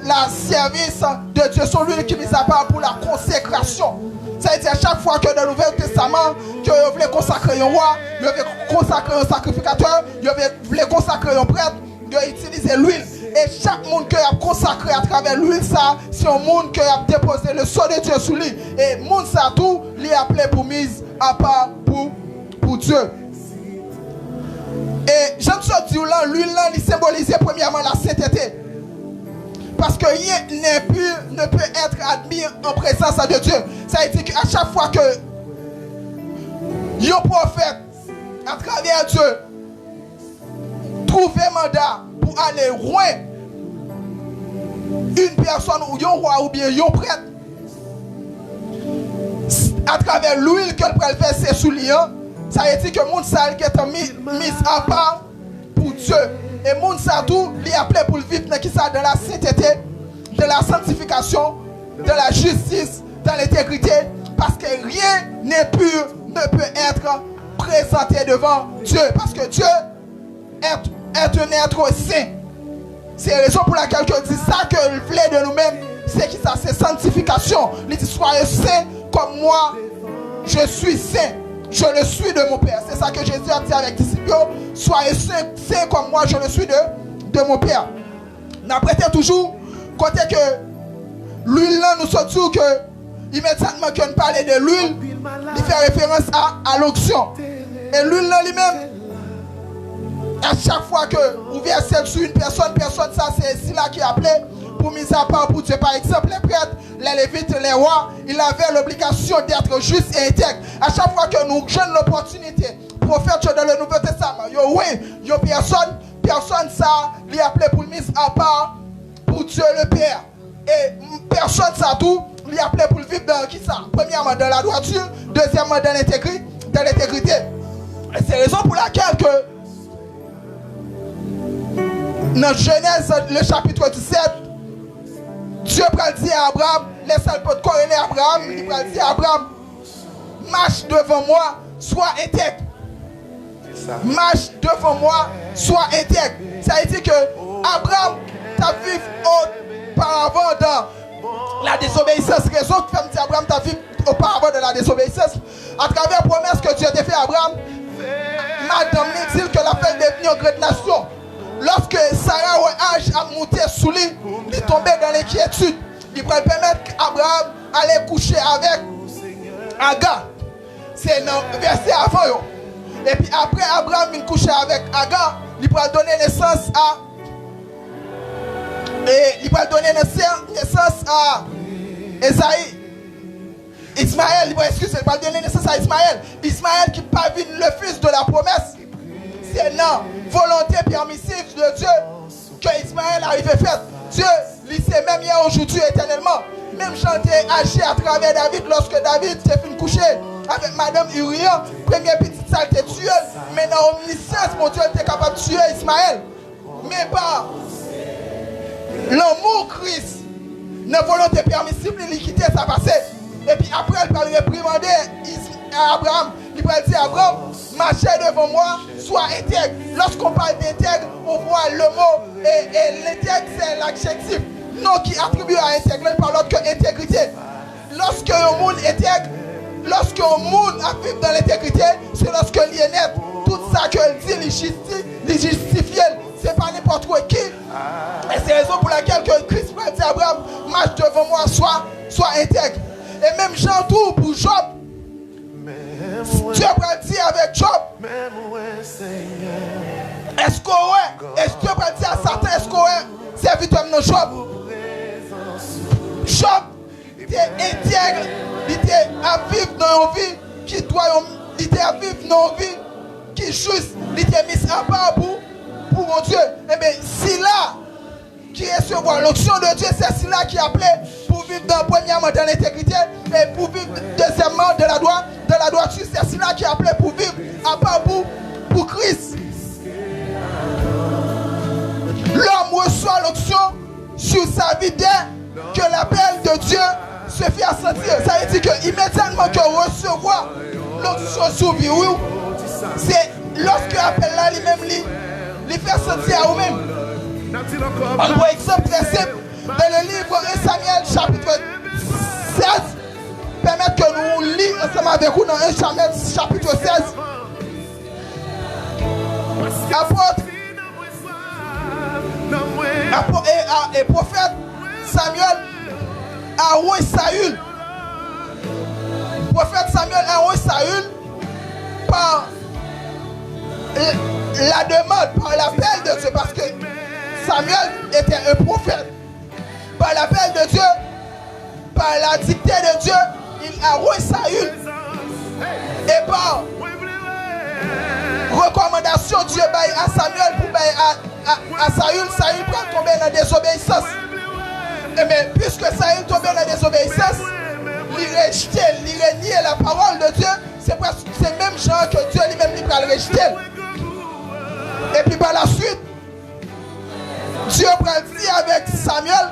la service de Dieu, son l'huile qui est mise à part pour la consécration. Ça veut dire à chaque fois que dans le Nouveau Testament, que vous voulez consacrer un roi, vous voulez consacrer un sacrificateur, vous voulez consacrer un prêtre, vous utilisez l'huile. Et chaque monde que vous a consacré à travers l'huile, ça, c'est un monde que vous a déposé le sceau de Dieu sur lui. Et le monde, ça tout, lui appelé pour mise à part pour Dieu. Et je me dis là, l'huile, il symbolisait premièrement la sainteté. Parce que rien ne peut être admis en présence de Dieu. Ça veut dire qu'à chaque fois que un prophète, à travers Dieu, trouve un mandat pour aller loin, une personne ou un roi ou bien un prêtre, à travers l'huile que le prêtre verser sous lui, ça veut dire que le monde sale qui est mis à part pour Dieu. Et le monde sale tout, il est appelé pour vivre dans la sainteté, de la sanctification, de la justice, de l'intégrité, parce que rien n'est pur, ne peut être présenté devant Dieu, parce que Dieu est un être saint. C'est la raison pour laquelle je dis ça, que le voulait de nous-mêmes, c'est qui ça, c'est sanctification. Il dit soyez saints comme moi, je suis saint. Je le suis de mon Père. C'est ça que Jésus a dit avec les disciples. Soyez saints comme moi, je le suis de mon Père. N'apprêtez toujours, côté que l'huile là, nous sommes sûrs que immédiatement qu'on parlait de l'huile, il fait référence à l'onction. Et l'huile là lui-même, à chaque fois que vous versez sur une personne, ça c'est là qui est appelé pour mise à part pour Dieu. Par exemple, les prêtres, les lévites, les rois, ils avaient l'obligation d'être justes et intègres. À chaque fois que nous avons l'opportunité, prophète dans le Nouveau Testament, il y a personne ça, il est appelé pour mise à part pour Dieu le Père. Et personne ça tout, il est appelé pour vivre dans qui ça? Premièrement dans la droiture, deuxièmement dans l'intégrité. Et c'est la raison pour laquelle que dans Genèse, le chapitre 17, Dieu prend dire à Abraham, laisse-le pas corréler Abraham, il prend dire à Abraham, marche devant moi, sois intègre. Marche devant moi, sois intègre. Ça veut dire que Abraham t'a vécu auparavant dans la désobéissance. Raison qui fait dire Abraham t'a vécu auparavant de la désobéissance. à travers la promesse que Dieu a fait à Abraham, Madame dit que la fait devenir une grande nation. Lorsque Sarah ou âge a monté sous lui, il est tombé dans l'inquiétude. Il va permettre qu'Abraham allait coucher avec Agar. C'est le verset avant. Et puis après Abraham il couché avec Agar, il va donner naissance à Esaïe. Ismaël, il va donner naissance à Ismaël. Ismaël qui pas vu le fils de la promesse. C'est la volonté permissive de Dieu que Ismaël arrive à faire. Dieu, il sait même hier, aujourd'hui, éternellement. Même chanter agi à travers David lorsque David s'est fait coucher avec Madame Uriah, première petite saleté tueuse. Mais dans l'omniscience, mon Dieu était capable de tuer Ismaël. Mais par l'amour Christ, la volonté permissible, il quittait sa passé. Et puis après, il va réprimander Abraham. Il va dire Abraham, marchez devant moi, sois intègre. Lorsqu'on parle d'intègre, on voit le mot, et l'intègre, c'est l'adjectif. Non qui attribue à intégrer par l'autre que intégrité. Lorsque un monde intègre, lorsque un monde arrive dans l'intégrité, c'est lorsque il est net. Tout ça que dit, il justifie. C'est pas n'importe qui. Et c'est la raison pour laquelle que Christ va dire à Abraham, marche devant moi, sois intègre. Et même Jean tout pour Job. Dieu va dire avec Job. Est-ce qu'on est? Est-ce que Dieu va dire à Satan, est-ce qu'on est serviteur de Job? Job était intègre, il était à vivre dans une vie qui doit, il était à vivre dans une vie qui est juste, il était mis à part pour mon Dieu. Eh bien, si là, qui recevoir l'onction de Dieu, c'est celui-là qui est appelé pour vivre premièrement dans l'intégrité et pour vivre deuxièmement de la droiture, c'est celui-là qui est appelé pour vivre à part pour Christ. L'homme reçoit l'onction sur sa vie dès que l'appel de Dieu se fait sentir. Ça veut dire que immédiatement que recevoir l'onction sur vie, c'est lorsque l'appel là lui-même lui fait sentir à vous-même. Par exemple très simple, dans le livre 1 Samuel chapitre 16, permettre que nous lisions ensemble avec vous dans 1 Samuel chapitre 16. Et prophète Samuel a roi Saül. Prophète Samuel a roi Saül par la demande, par l'appel de Dieu, parce que Samuel était un prophète. Par l'appel de Dieu, par la dictée de Dieu, il a roi Saül. Et par recommandation, Dieu baille à Samuel pour bailler à Saül. Saül peut tomber dans la désobéissance. Et mais puisque Saül tombé dans la désobéissance, il rejetait, il reniait la parole de Dieu. C'est même genre que Dieu lui-même lui va le rejeter. Et puis par la suite, Dieu prend dit avec Samuel,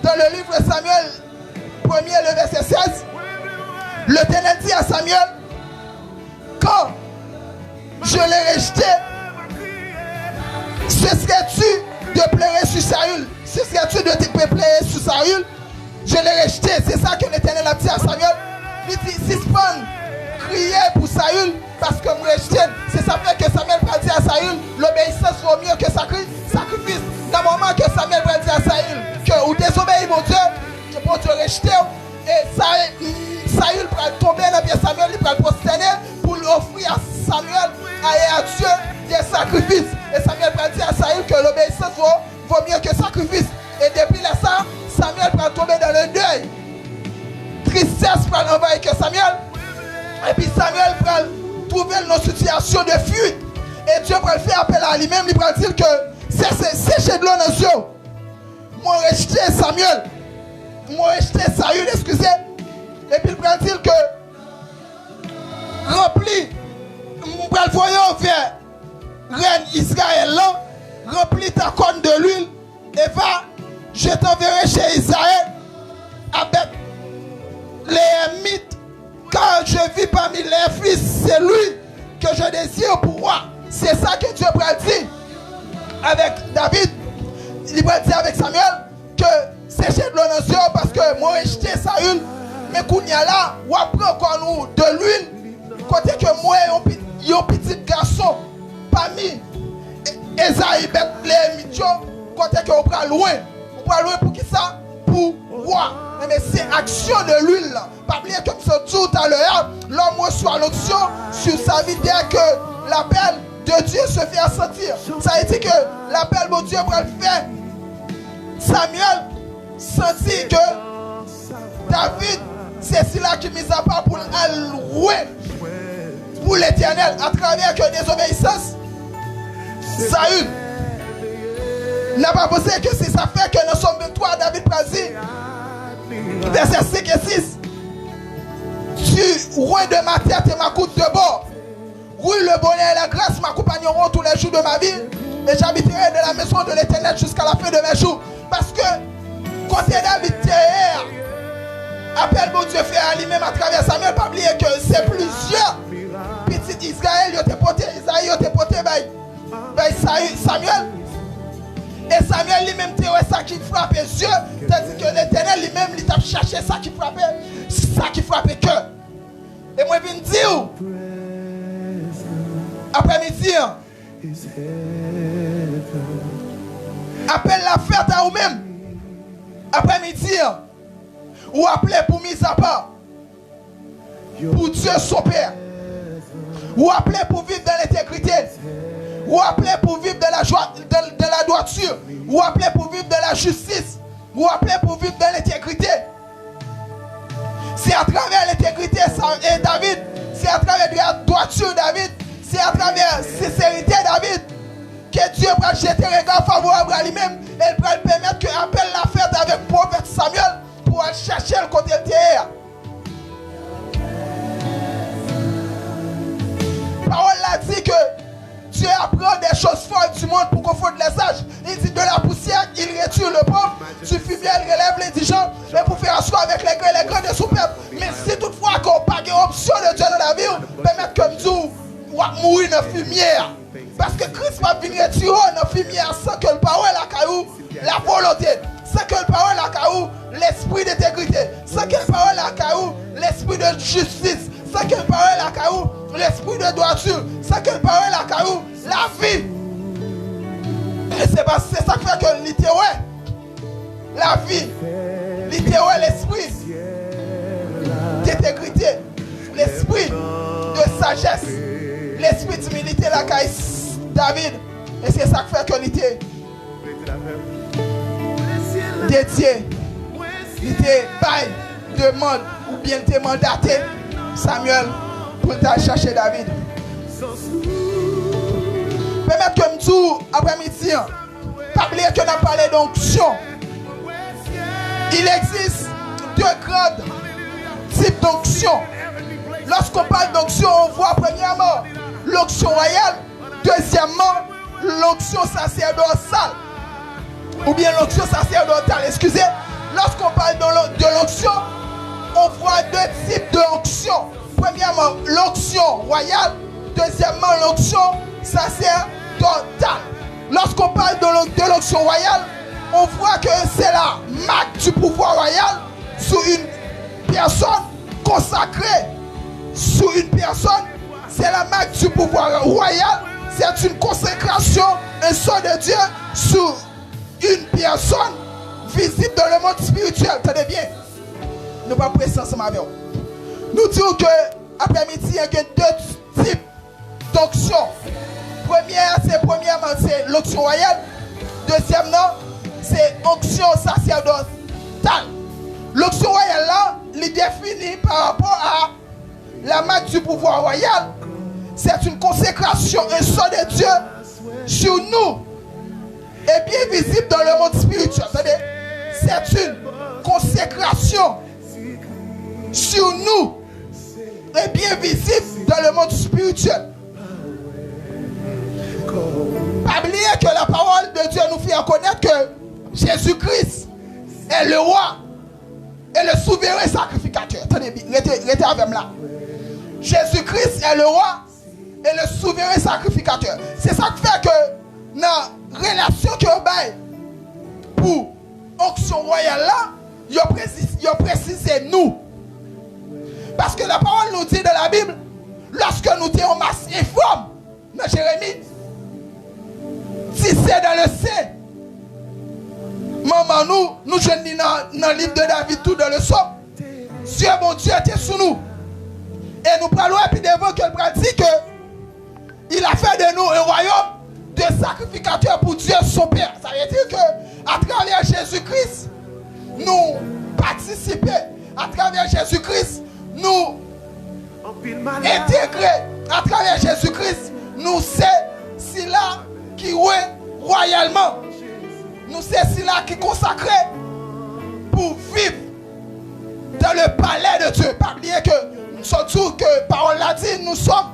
dans le livre de Samuel, 1er, le verset 16, l'Éternel dit à Samuel, quand je l'ai rejeté, cesserais-tu de pleurer sur Saül? Cesserais-tu de te pleurer sur Saül? Je l'ai rejeté. C'est ça que l'Éternel a dit à Samuel. Il dit, si je crier pour Saül, parce que me rejeté, c'est ça fait que Samuel va dire à Saül, l'obéissance vaut mieux que sacrifice. Dans le moment que Samuel va dire à Saül, que ou désobéis mon Dieu, que pour te rejeter, et Saül va tomber dans le pied Samuel, il va le prosterner pour lui offrir à Samuel et à Dieu des sacrifices. Et Samuel va dire à Saül que l'obéissance vaut mieux que sacrifice. Et depuis là, Samuel va tomber dans le deuil. Tristesse va l'envahir que Samuel. Et puis Samuel va trouver une situation de fuite. Et Dieu va faire appel à lui-même. Il va dire que c'est de l'eau dans les yeux. Moi rejeté Samuel. Moi rejeté Saül, excusez. Et puis il va dire que rempli. Mon va le voyant vers reine Israël là. Remplis ta corne de l'huile. Et va, je t'enverrai chez Israël avec les mythes. Car je vis parmi les fils, c'est lui que je désire pour moi. C'est ça que Dieu va dire avec David. Il va dire avec Samuel que c'est chez de l'honneur parce que moi rejeté Saül, Mais qu'on y a là, ou après encore nous de l'huile, côté que moi, un petit garçon, parmi Esaïe, Bethléem, côté que on prend loin pour qui ça? Pour voir. Mais c'est action de l'huile. Pas oublier comme ça tout à l'heure, l'homme reçoit l'onction sur sa vie dès que l'appel de Dieu se fait sentir. Ça veut dire que l'appel de Dieu va le faire. Samuel sentit que David, c'est celui qui mise à part pour louer pour l'Éternel à travers que désobéissance. Saül n'a pas pensé que c'est ça fait que nous sommes 23, David Prazi, verset 5 et 6. Tu roues de ma tête et ma coupe de bord. Roule le bonheur et la grâce m'accompagneront tous les jours de ma vie. Et j'habiterai de la maison de l'Éternel jusqu'à la fin de mes jours. Parce que quand David terre, appelle mon Dieu fait à lui-même à travers Samuel, pas oublier que c'est plusieurs petits Israël qui ont été portés, Isaïe ont été portés par Samuel. Et Samuel lui-même était ça qui frappait Dieu, tandis que l'Éternel lui-même il t'a cherché ça qui frappait cœur. Et moi je viens dire après-midi, appelle la fête à vous-même. Après-midi, ou appelez pour mise à part pour Dieu son Père, ou appelez pour vivre dans l'intégrité, ou appelez pour vivre de la joie, de la droiture, ou appelez pour vivre de la justice, ou appelez pour vivre de l'intégrité. C'est à travers l'intégrité David, c'est à travers la droiture David, c'est à travers la sincérité David que Dieu va jeter un regard favorable à lui-même et il va permettre qu'il appelle la fête avec le prophète Samuel pour aller chercher le côté de terre. La parole a dit que Dieu apprend des choses fortes du monde pour confondre les sages. Il dit de la poussière, il retire le pauvre. Du fumier, il relève l'indigent. Mais pour faire asseoir avec les grands de son peuple. Mais si toutefois qu'on n'a pas d'option de Dieu dans la vie, permettre comme nous mourir dans la fumière. Parce que Christ va venir retirer dans la fumière sans que le parole a caillou la volonté. Sans que le parole a caillou l'esprit d'intégrité. Sans que le parole a caillou l'esprit de justice. Sans que le parole a caillou l'esprit de droiture, c'est que le parole a caillou la vie. Et c'est ça qui fait que littéralement la vie, littéralement l'esprit d'intégrité, l'esprit de sagesse, l'esprit d'humilité la caille David. Et c'est ça qui fait que l'ité dédié, l'ité bail, demande ou bien t'es mandaté Samuel pour aller chercher David. Permettez que je dise après-midi, pas oublier que nous avons parlé d'onction. Il existe deux grands types d'onction. Lorsqu'on parle d'onction, on voit premièrement l'onction royale, deuxièmement l'onction sacerdotale. Ou bien l'onction sacerdotale, excusez. Lorsqu'on parle de l'onction, on voit deux types d'onction. Premièrement, l'onction royale. Deuxièmement, l'onction sacerdotale. Lorsqu'on parle de l'onction royale, on voit que c'est la marque du pouvoir royal sur une personne consacrée. Sur une personne, c'est la marque du pouvoir royal. C'est une consécration, un son de Dieu sur une personne visible dans le monde spirituel. Tenez bien, nous ne pas presser ensemble avec vous. Nous disons que après-midi, il y a deux types d'onction. Premièrement, c'est l'onction royale. Deuxièmement, c'est l'onction sacerdotale. L'onction royale, là, il est définie par rapport à la marque du pouvoir royal. C'est une consécration, un son de Dieu sur nous et bien visible dans le monde spirituel. C'est une consécration sur nous est bien visible dans le monde spirituel. Pas oublier que la parole de Dieu nous fait connaître que Jésus-Christ est le roi et le souverain sacrificateur. Tenez bien, restez avec moi là. Jésus-Christ est le roi et le souverain sacrificateur. C'est ça qui fait que dans la relation que vous avez pour l'onction royale là, il a précisé nous. Parce que la parole nous dit dans la Bible, lorsque nous étions en masse informe, dans Jérémie, si c'est dans le sein, maman, nous jeunes dans le livre de David, tout dans le somme, Dieu, mon Dieu, était sous nous. Et nous parlons et puis devant que le dit que il a fait de nous un royaume de sacrificateurs pour Dieu son Père. Ça veut dire que à travers Jésus-Christ, nous participons. À travers Jésus-Christ, nous intégrer. À travers Jésus-Christ, nous c'est là qui est royalement. Nous c'est là qui est consacré pour vivre dans le palais de Dieu. Pas oublier que surtout que parole l'a dit, nous sommes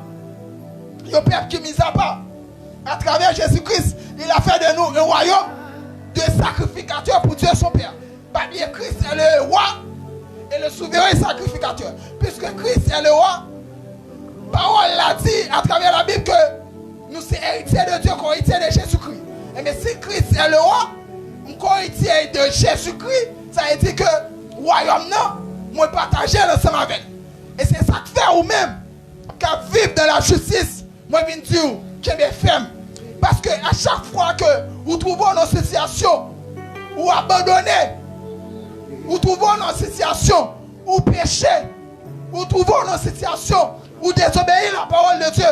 le peuple qui mis à part. À travers Jésus-Christ, il a fait de nous un royaume de sacrificateurs pour Dieu son Père. Pas oublier Christ est le roi et le souverain sacrificateur. Puisque Christ est le roi, parole l'a dit à travers la Bible que nous sommes héritiers de Dieu, héritiers de Jésus-Christ. Mais si Christ est le roi, héritier de Jésus-Christ, ça veut dire que le royaume non, moi partager ensemble avec. Et c'est ça que fait ou même qu'à vivre dans la justice, moi je viens dire que mes femmes. Parce que à chaque fois que vous trouvez dans une situation ou abandonné, vous trouvez dans une situation où péché, vous trouvez dans une situation où désobéir la parole de Dieu,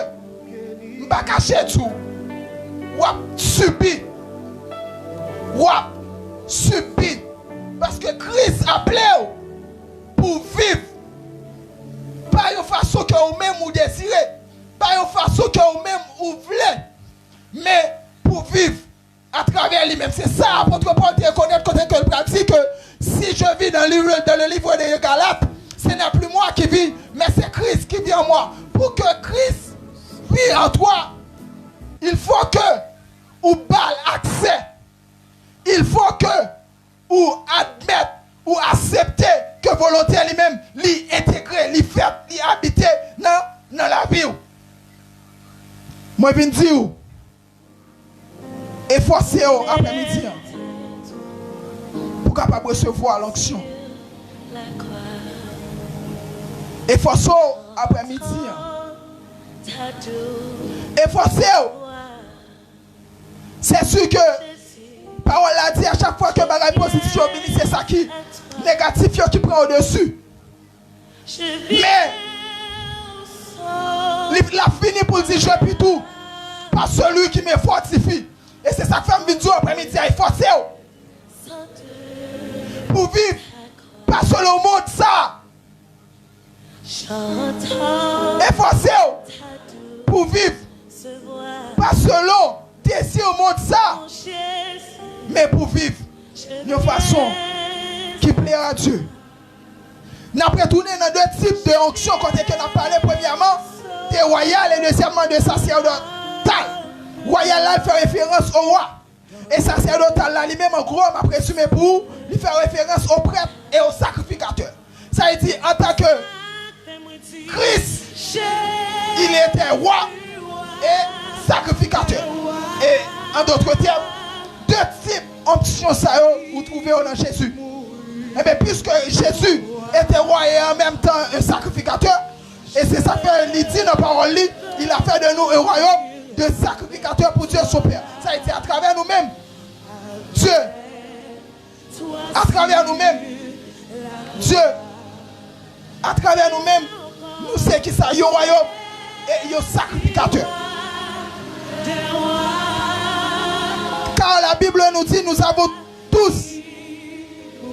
vous ne pas cacher tout, ou subir, parce que Christ a appelé pour vivre. Pas une façon que vous-même vous désirez, pas une façon que vous-même vous voulez, mais pour vivre à travers lui-même. C'est ça, apôtre Paul te reconnaître quand il pratique que si je vis dans le livre des Galates, ce n'est plus moi qui vis, mais c'est Christ qui vit en moi. Pour que Christ vit en toi, il faut que vous parlez accès. Il faut que vous admettez ou acceptez que volonté lui-même l'y intégrer, l'y faire, l'y habiter dans la vie. Moi, je viens dire, efforcez-vous après-midi pour capable recevoir l'onction. Efforcez-vous après-midi. Efforcez-vous. C'est sûr que parole a dit à chaque fois que bagaille positif au ministre, c'est ça qui négatif qui prend au-dessus. Mais il a fini pour dire je puis tout par celui qui me fortifie. Et c'est ça que femme vidéo après-midi il forcé pour vivre pas selon le monde ça. Et forcé pour vivre pas selon désir au monde ça, mais pour vivre de façon qui plaît à Dieu. Nous avons retourné dans deux types de onction quand on a parlé premièrement des royales et deuxièmement de sacerdotal. Royal là fait référence au roi. Et sacerdotal là lui-même en gros m'a présumé pour lui faire référence au prêtre et au sacrificateur. Ça a dit en tant que Christ, il était roi et sacrificateur. Et en d'autres termes, deux types d'options ça vous trouvez dans Jésus. Et bien puisque Jésus était roi et en même temps un sacrificateur, et c'est ça que il dit dans la parole, il a fait de nous un royaume de sacrificateurs pour Dieu son Père. Ça a été à travers nous-mêmes. Dieu, à travers nous-mêmes, Dieu, à travers nous-mêmes, nous savons qui ça, il y a un royaume et il y a un sacrificateur. Car la Bible nous dit, nous avons tous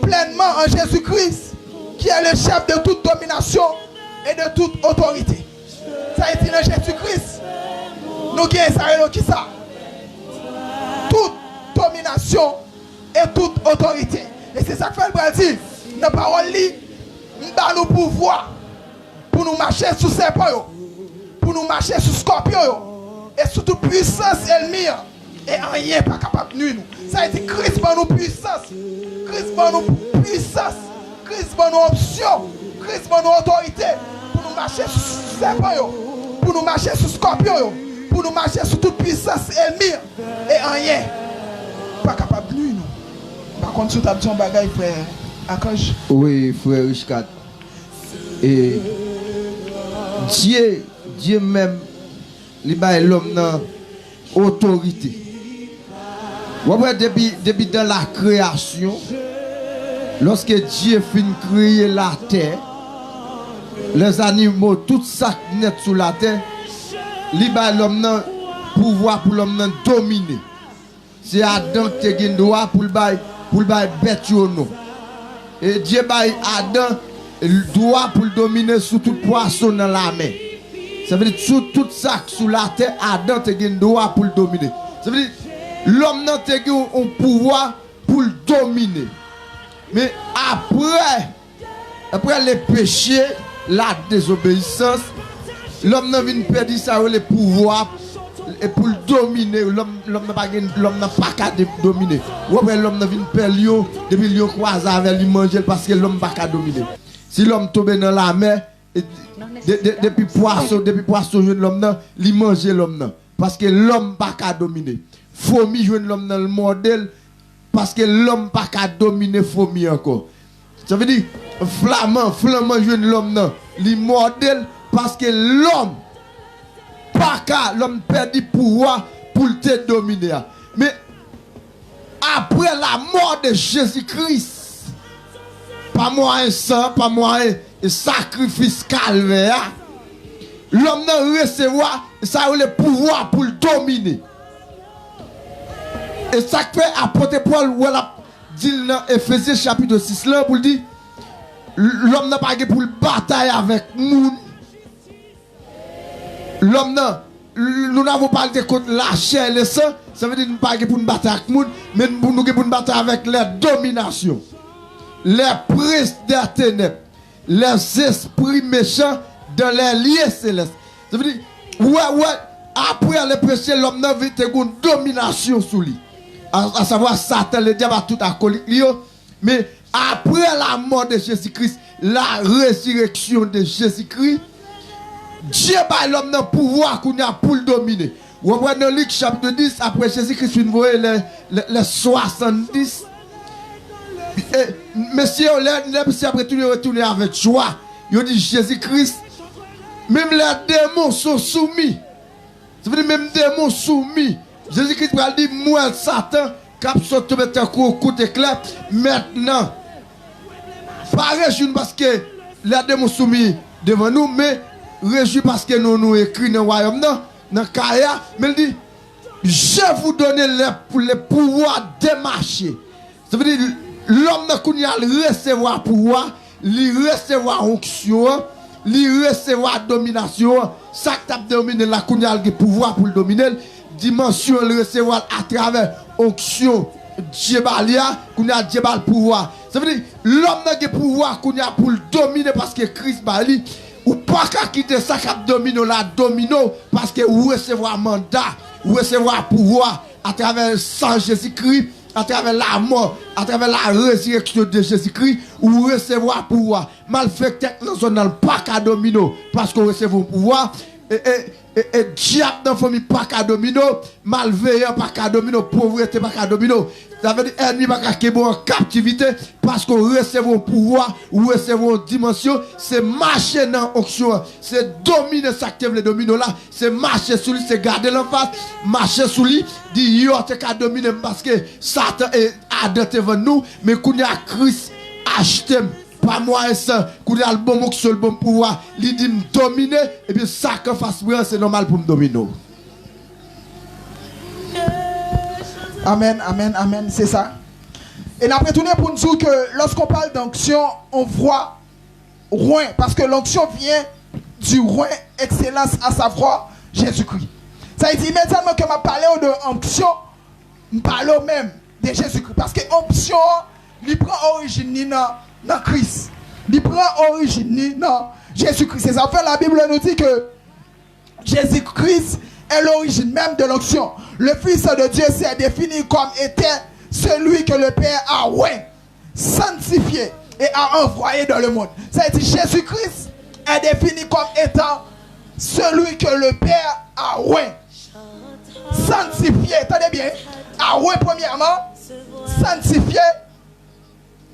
pleinement en Jésus-Christ, qui est le chef de toute domination et de toute autorité. Ça a été dans Jésus-Christ. Nous avons qui ça? Toute domination et toute autorité. Et c'est ça que fait le dire. Dans la parole, nous avons le pouvoir pour nous marcher sous serpent, pour nous marcher sous scorpion, et sous toute puissance ennemie. Et rien pas capable de nuire nous. Ça a été Christ pour nous puissance. Christ pour nous puissance. Christ pour nous option. Christ pour nous autorité. Pour nous marcher sous serpent, pour nous marcher sous scorpion, pour nous marcher sous toute puissance ennemie. Et rien pas capable de nuire nous. Par contre, si tu as dit un bagage, frère Akash. Oui, frère Richard. Et Dieu même, il a l'homme dans autorité. Depuis dans la création, lorsque Dieu finit de créer la terre, les animaux, tout ça qui est sur la terre, il a l'homme dans pouvoir pour l'homme dominer. C'est Adam qui a le droit pour le bête. Et Dieu a Adam le droit pour dominer sur tout poisson dans la mer. Ça veut dire sur tout ça sur la terre, Adam a le droit pour le dominer. Ça veut dire l'homme a un pouvoir pour le dominer. Mais après les péchés, la désobéissance, l'homme n'a pas perdre ça le pouvoir et pour le dominer. L'homme n'a pas qu'à dominer. Ou après l'homme n'a pas perdre depuis qu'il croise avec lui manger parce que l'homme n'a pas qu'à dominer. Si l'homme tombe dans la mer, depuis poisson, l'homme n'a il mange l'homme parce que l'homme n'a pas qu'à dominer. Fourmi joue l'homme dans le modèle parce que l'homme n'a pas qu'à dominer fourmi encore. Ça veut dire flamand joue l'homme dans le modèle parce que l'homme pas qu'à l'homme perd du pouvoir pour te dominer. Mais après la mort de Jésus-Christ, pas moi un sang, pas moi un sacrifice calvaire, l'homme n'a recevoir ça le pouvoir pour le dominer. Et ça fait apporter Paul où elle a dit dans Ephésiens chapitre 6 là pour dire l'homme n'a pas pour le bataille avec nous. L'homme nous n'avons pas de contre la chair et le sang, ça veut dire nous pas pour nous battre avec nous, mais nous pour nous battre avec les dominations, les princes des ténèbres, les esprits méchants dans les lieux célestes. Ça veut dire après le péché, l'homme n'a pas une domination sur lui. À savoir Satan, le diable a tout accolé. Mais après la mort de Jésus-Christ, la résurrection de Jésus-Christ, Dieu a l'homme dans le pouvoir qu'on a pour le dominer. Vous voyez dans Luc chapitre 10, après Jésus-Christ, vous voyez les 70. Monsieur, après tout, retourné avec joie. Il dit Jésus-Christ, même les démons sont soumis. Ça veut dire même les démons soumis. Jésus-Christ va dire, moi, Satan, cap sorte mettre un coup d'éclat. Maintenant, pas réjouir parce que les démons soumis devant nous, mais réjouir parce que nous écrit dans le royaume, dans Kaya, mais il dit, je vous donne le pouvoir de marcher. Ça veut dire, l'homme qui a recevoir pouvoir, il recevoir onction, il recevoir domination, ça qui a dominé la kounya le pouvoir pour le dominer. Dimension le recevoir à travers onction Djebalia qu'on a Djebal pouvoir. Ça veut dire l'homme n'a pas pouvoir qu'on a pour le dominer parce que Christ Bali ou pas qu'à quitter ça qui domine la domino parce que vous recevoir mandat, vous recevoir pouvoir à travers le sang Jésus-Christ, à travers la mort, à travers la résurrection de Jésus-Christ, ou recevoir pouvoir. Malfaiteur dans le pas qu'à domino parce qu'on recevons pouvoir. Et diable dans la famille pas qu'à domino, malveillant pas qu'à domino, pauvreté pas qu'à domino. Ça veut dire ennemi pas qu'à en captivité parce qu'on recevons pouvoir ou recevons dimension, c'est marcher dans l'onction, c'est dominer ça que le domino là, c'est marcher sur lui, c'est garder l'emphase, marcher sur lui, dire yo t'es qu'à dominer parce que Satan est adopté devant nous, mais qu'on a Christ acheté. Pas moi et ça, qu'on a le bon mot sur le bon pouvoir, il dit me dominer, et puis ça que fasse c'est normal pour me dominer. Amen, amen, amen, c'est ça. Et après tourner pour nous dire que lorsqu'on parle d'onction, on voit roi, parce que l'onction vient du roi excellence à savoir Jésus-Christ. Ça veut dire immédiatement que je parle de onction, je parle même de Jésus-Christ, parce que onction, il prend origine dans Christ. Il prend origine dans Jésus-Christ. C'est ça. En fait, la Bible nous dit que Jésus-Christ est l'origine même de l'onction. Le Fils de Dieu s'est défini comme étant celui que le Père a sanctifié et a envoyé dans le monde. Ça veut dire Jésus-Christ est défini comme étant celui que le Père a sanctifié. Attendez bien. A premièrement, sanctifié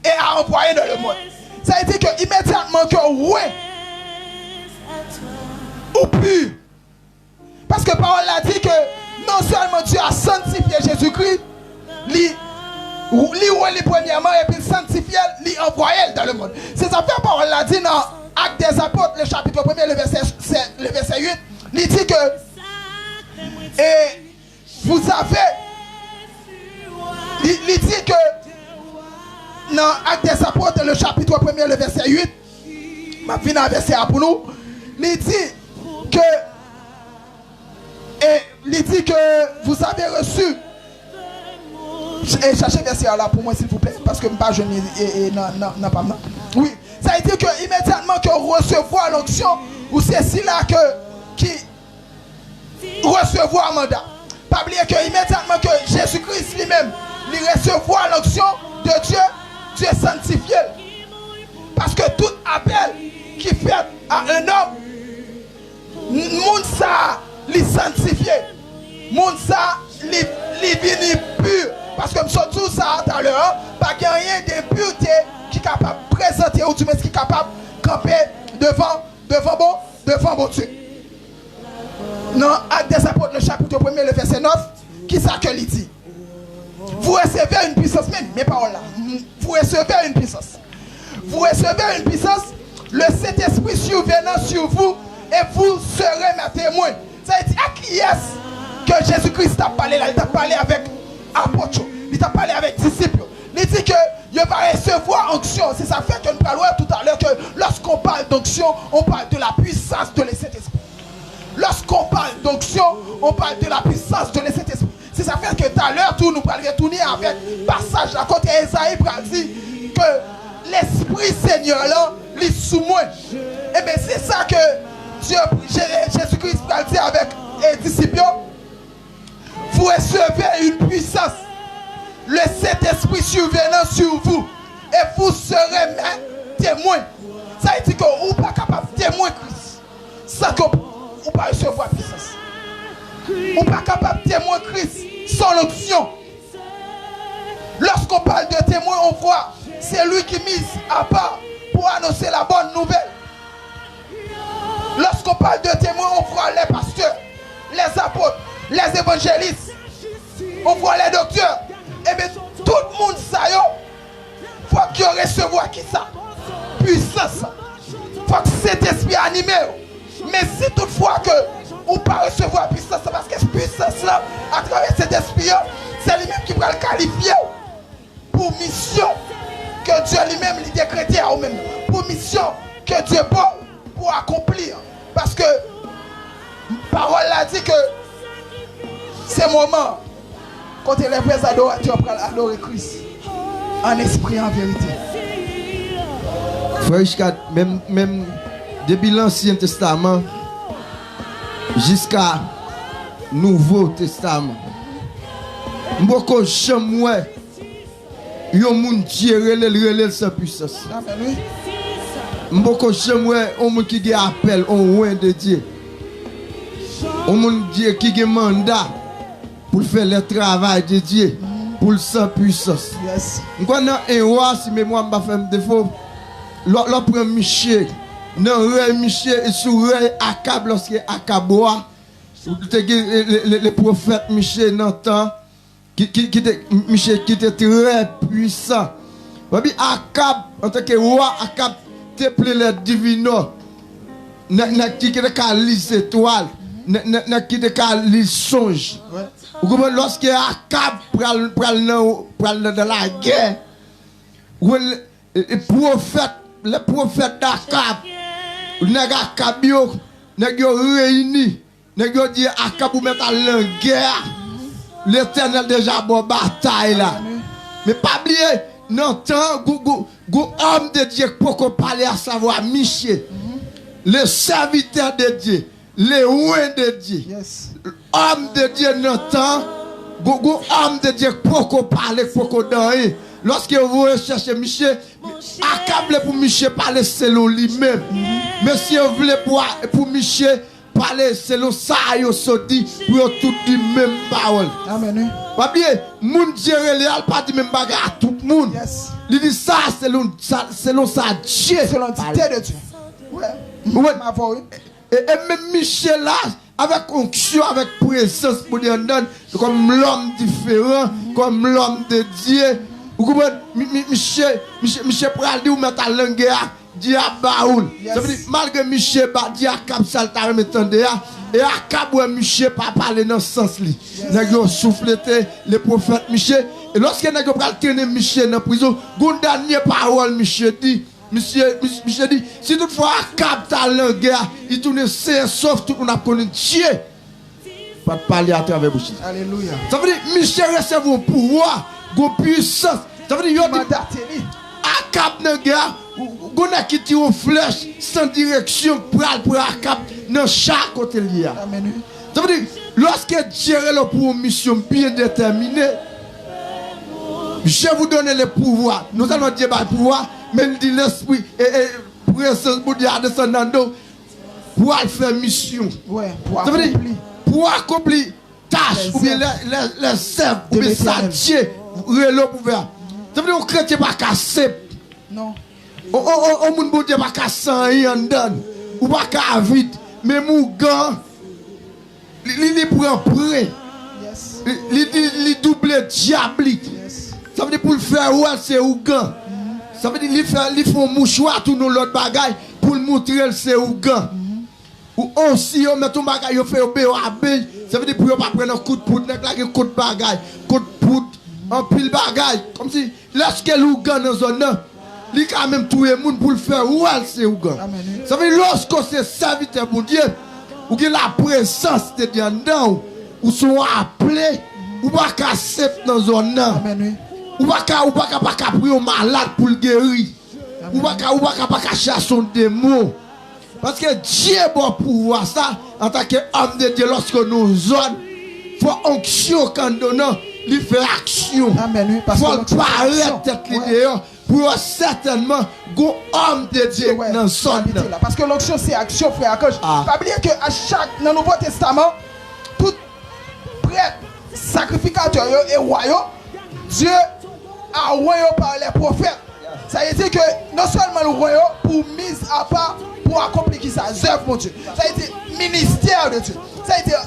et a envoyé dans le monde. Ça veut dire que immédiatement que nous purs. Parce que la parole a dit que non seulement Dieu a sanctifié Jésus-Christ, lui premièrement, et puis sanctifié, lui envoyé dans le monde. C'est ça que la parole a dit dans Actes des Apôtres, le chapitre 1er, le verset 8, il dit que et vous savez, il dit que dans Actes des Apôtres, le chapitre 1er, le verset 8, ma vie dans le verset pour nous, il dit que vous avez reçu. Et cherchez le verset là pour moi s'il vous plaît, parce que je n'ai pas. Oui, ça veut dire que immédiatement que recevoir l'onction, ou c'est si là qui recevoir mandat. Pas oublier que immédiatement que Jésus-Christ lui-même, il recevoir l'onction de Dieu, Dieu est sanctifié. Parce que tout appel qui fait à un homme, monde ça, il sanctifié. Monde ça, il vient pur. Parce que nous tout ça tout à l'heure, pas qu'il y a rien d'impureté qui est capable de présenter ou du moins qui est capable de camper devant bon Dieu. Dans Actes des Apôtres, le chapitre 1er, le verset 9, qui ça que il dit? Vous recevez une puissance, même mes paroles là. Vous recevez une puissance. Vous recevez une puissance, le Saint-Esprit survenant sur vous, et vous serez mes témoins. Ça veut dire à qui est-ce que Jésus-Christ t'a parlé là? Il t'a parlé avec apôtres, il t'a parlé avec disciples. Il dit que il va recevoir onction. C'est ça fait que nous parlons tout à l'heure que lorsqu'on parle d'onction, on parle de la puissance de Saint-Esprit. Lorsqu'on parle d'onction, on parle de la puissance de Saint-Esprit. C'est ça fait que tout à l'heure, nous parlons tourner avec passage à côté Esaïe dit que l'Esprit Seigneur là, il sous moi. Et bien c'est ça que Jésus-Christ dit avec les disciples. Vous recevez une puissance, le Saint-Esprit survenant sur vous, et vous serez mes témoins. Ça veut dire que vous n'êtes pas capable de témoigner Christ sans que vous ne pas recevoir la puissance. Vous n'êtes pas capable de témoigner Christ sans l'onction. Lorsqu'on parle de témoin, on voit c'est lui qui mise à part pour annoncer la bonne nouvelle. Lorsqu'on parle de témoin, on voit les pasteurs, les apôtres, les évangélistes, on voit les docteurs. Et bien tout le monde ça il faut qu'il recevoir qui ça? Puissance. Il faut que cet esprit animé. Mais si toutefois que on ne peut pas recevoir puissance, parce que cette puissance là, à travers cet esprit, c'est lui-même qui va le qualifier pour mission que Dieu lui-même lui décrété à vous-même. Pour mission que Dieu peut pour accomplir. Parce que la parole a dit que c'est le moment quand les vrais adorateurs prennent adorer Christ en esprit et en vérité. Frère Ishkat, même depuis l'Ancien Testament jusqu'à Nouveau Testament, beaucoup jamais yon moun qui relève sa puissance. Amen. Beaucoup jamais on moun qui appelle on loin de Dieu. On moun Dieu qui a mandat pour faire le travail de Dieu pour sa puissance. Yes. Quand on a un roi, si mémoire m'a fait défaut, l'on prend Michel, non Michel et sur Akab lorsque Akaboa, le prophète Michel n'entend Michel qui était très puissant. Akab en tant que roi, Akab te plaît les divinos, qui te lise étoile, qui te lise songe. Lorsque Akab pral dans la guerre, le prophète d'Akab, nèg yo réuni, nèg yo dit Akab ou mettre en guerre. L'Éternel déjà bon bataille là. Mais pas oublier, non temps go homme de Dieu pour parler à savoir Michel, le serviteur de Dieu, le roi de Dieu. Yes. Homme de Dieu n'entend, homme de Dieu pour parler, pour donner. Lorsque vous recherchez Michel, accablé pour Michel parler selon lui-même. Mais si vous voulez pour Michel parler selon ça, vous dit pour tout dit même parole. Amen. Pas bien, moun Dieu réel pas dit même bagarre à tout le monde. Yes. Il dit ça selon ça Dieu. Selon l'entité de Dieu. Ouais. Ouais. Ma voix. Et même Michel là, avec onction, avec présence, pour dire comme l'homme différent, comme l'homme de Dieu. Vous comprenez? Michel pral dit ou mettre à langue dia baoul. Ça veut dire malgré Michel ba dia cap salta remetande et Akab ou Michel pas parler dans ce sens li. Nèg yo souffleté le prophète Michel et lorsque nèg yo pral tenir Michel dans prison, gon dernière parole Michel dit Michel dit si toutefois Akab ta langue il tourne sain sauf tout on a connu Dieu. Pas de parler à travers bouche. Alléluia. Ça veut dire Michel recève un pouvoir, une puissance. Ça veut dire yo dit Akab nan gars, gona qui tire une flèche sans direction pour Akab dans chaque côté lié. Amen. Ça veut dire lorsque Dieu est pour une mission bien déterminée, je vous donne le pouvoir. Nous allons dire le pouvoir, mais il dit l'esprit et présence pour dire descendant pour faire mission. Ouais, pour accomplir tâches ou bien les serves ou bien satier relo pour faire. Ça veut dire on chrétien pas casser. Non. On moun bon Dieu pas casser rien dedans. Ou pas ka vite, mais mougan il prend prêt. Yes. Il double diabolique. Yes. Ça veut dire pour le faire ouais c'est ougan. Ça veut dire il faut mouchoir tout l'autre bagaille pour le montrer c'est ougan. Ou aussi on met ton bagaille on fait BOAB, ça veut dire pour pas prendre un coup de poudre, nèg la coup de bagaille, coup de poudre, en pile bagaille comme si lorsque l'ougan dans zone là, il quand même tuer monde pour le faire ouais c'est ougan. Ça veut dire lorsque c'est serviteur pour Dieu, ou que la présence de Dieu dedans ou sont appelés ou pas casser dans zone là. Ou pas prier au malade pour le guérir. Ou pas chasser son démon. Parce que Dieu est bon pour voir ça en tant qu'homme de Dieu lorsque nous zone. Il faut onction quand donnant, il fait action. Amen. Il faut paraître tête dehors pour certainement un homme de Dieu dans son. Parce que l'onction c'est action, frère. Pas oublier que à chaque dans le Nouveau Testament, tout prêtre, sacrificateur et royaume, Dieu a envoyé par les prophètes. Ça veut dire que non seulement le royaume pour mise à part pour accomplir sa œuvre, mon Dieu. Ça veut dire ministère de Dieu. Ça veut dire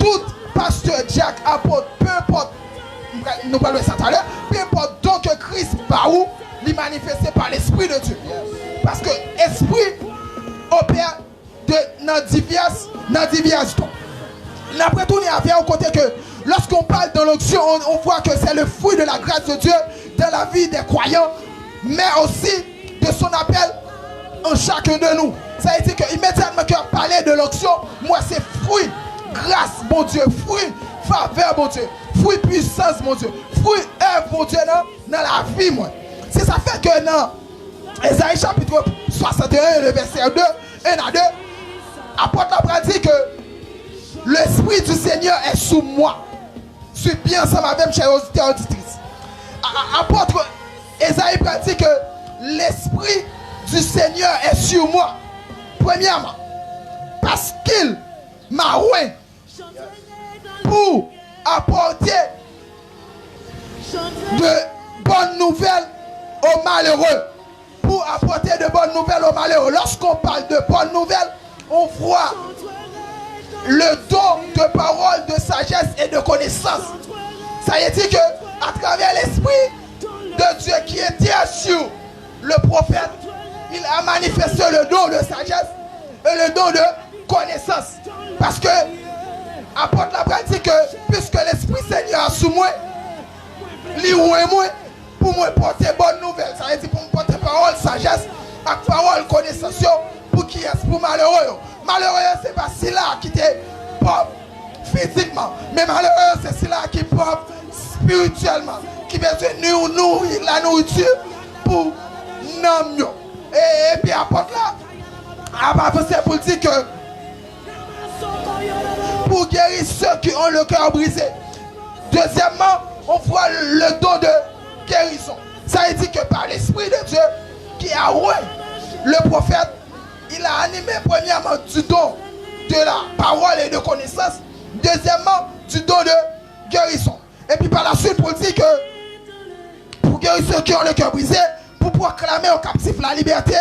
tout pasteur, diacre, apôtre, peu importe, nous parlons de ça tout à l'heure, peu importe donc que Christ baou, il manifesté par l'Esprit de Dieu. Parce que l'Esprit opère dans diverses temps. Après tout, il y avait un côté que lorsqu'on parle de l'onction, on voit que c'est le fruit de la grâce de Dieu dans la vie des croyants, mais aussi de son appel en chacun de nous. Ça veut dire que immédiatement que je parlais de l'onction, moi c'est fruit, grâce, mon Dieu, fruit, faveur, mon Dieu, fruit, puissance, mon Dieu, fruit, œuvre, mon Dieu, dans la vie, moi. C'est ça fait que dans Ésaïe chapitre 61, le verset 2, 1 à 2, apôtre a dit que l'Esprit du Seigneur est sous moi. Je suis bien ensemble avec chers auditeurs et auditrices. Apôtre Ésaïe dit que l'Esprit du Seigneur est sur moi. Premièrement, parce qu'il m'a oint pour apporter de bonnes nouvelles aux malheureux. Pour apporter de bonnes nouvelles aux malheureux. Lorsqu'on parle de bonnes nouvelles, on voit le don de parole, de sagesse et de connaissance. Ça veut dire que à travers l'Esprit de Dieu qui était sur le prophète, il a manifesté le don de sagesse et le don de connaissance. Parce que apôtre la dit que puisque l'Esprit Seigneur sous moi, lui ou moi, pour moi porter bonne nouvelle. Ça veut dire pour me porter parole, sagesse, et parole, connaissance, pour qui est pour malheureux. Malheureux, c'est pas si là qui est pauvre physiquement, mais malheureux, c'est si là qui est pauvre spirituellement, qui besoin de nourrir la nourriture pour nous. Et puis apôtre là, avancé pour dire que pour guérir ceux qui ont le cœur brisé. Deuxièmement, on voit le don de guérison. Ça veut dire que par l'Esprit de Dieu qui a oué le prophète, il a animé premièrement du don de la parole et de connaissance. Deuxièmement, du don de guérison. Et puis par la suite, pour dire que pour guérir ceux qui ont le cœur brisé, pour proclamer aux captifs la liberté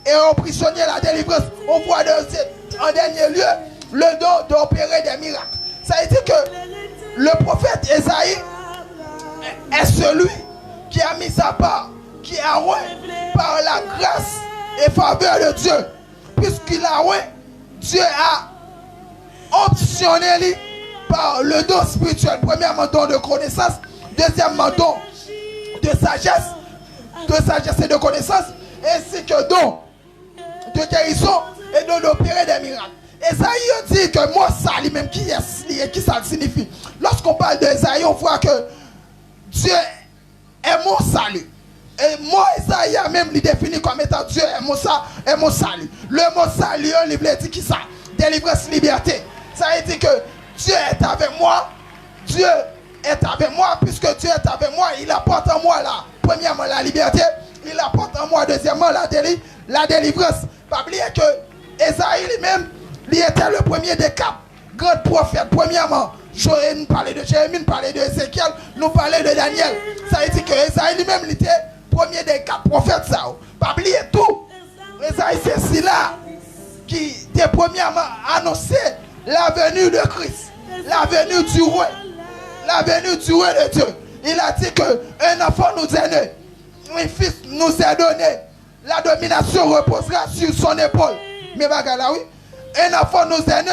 et aux prisonniers la délivrance. On voit en en dernier lieu, le don d'opérer des miracles. Ça veut dire que le prophète Esaïe est celui qui a mis sa part, qui a oint par la grâce et faveur de Dieu. Puisqu'il a oint, Dieu a optionné lui par le don spirituel. Premièrement, don de connaissance. Deuxièmement, don de sagesse et de connaissance. Ainsi que don de guérison et don d'opérer des miracles. Esaïe dit que moi, ça lui-même, qui ça signifie. Lorsqu'on parle d'Esaïe, on voit que Dieu est mon salut. Et moi, Esaïe a même lui défini comme étant Dieu est mon salut. Le mot salut, il veut dire qui ça? Délivrance, liberté. Ça veut dire que Dieu est avec moi. Dieu est avec moi. Puisque Dieu est avec moi, il apporte en moi premièrement la liberté. Il apporte en moi deuxièmement la délivrance. Pas oublier que Esaïe lui-même, il était le premier des quatre grands prophètes. Premièrement, nous parlait de Jérémie, nous parlait de Ézéchiel, nous parlait de Daniel. Ça veut dire que Esaïe lui-même, il était premier des quatre prophètes. Pas oublier tout. Esaïe, c'est celui-là qui était premièrement annoncé la venue de Christ, la venue du roi de Dieu. Il a dit qu'un enfant nous est né, un fils nous est donné, la domination reposera sur son épaule. Mais bagarre oui, un enfant nous est né,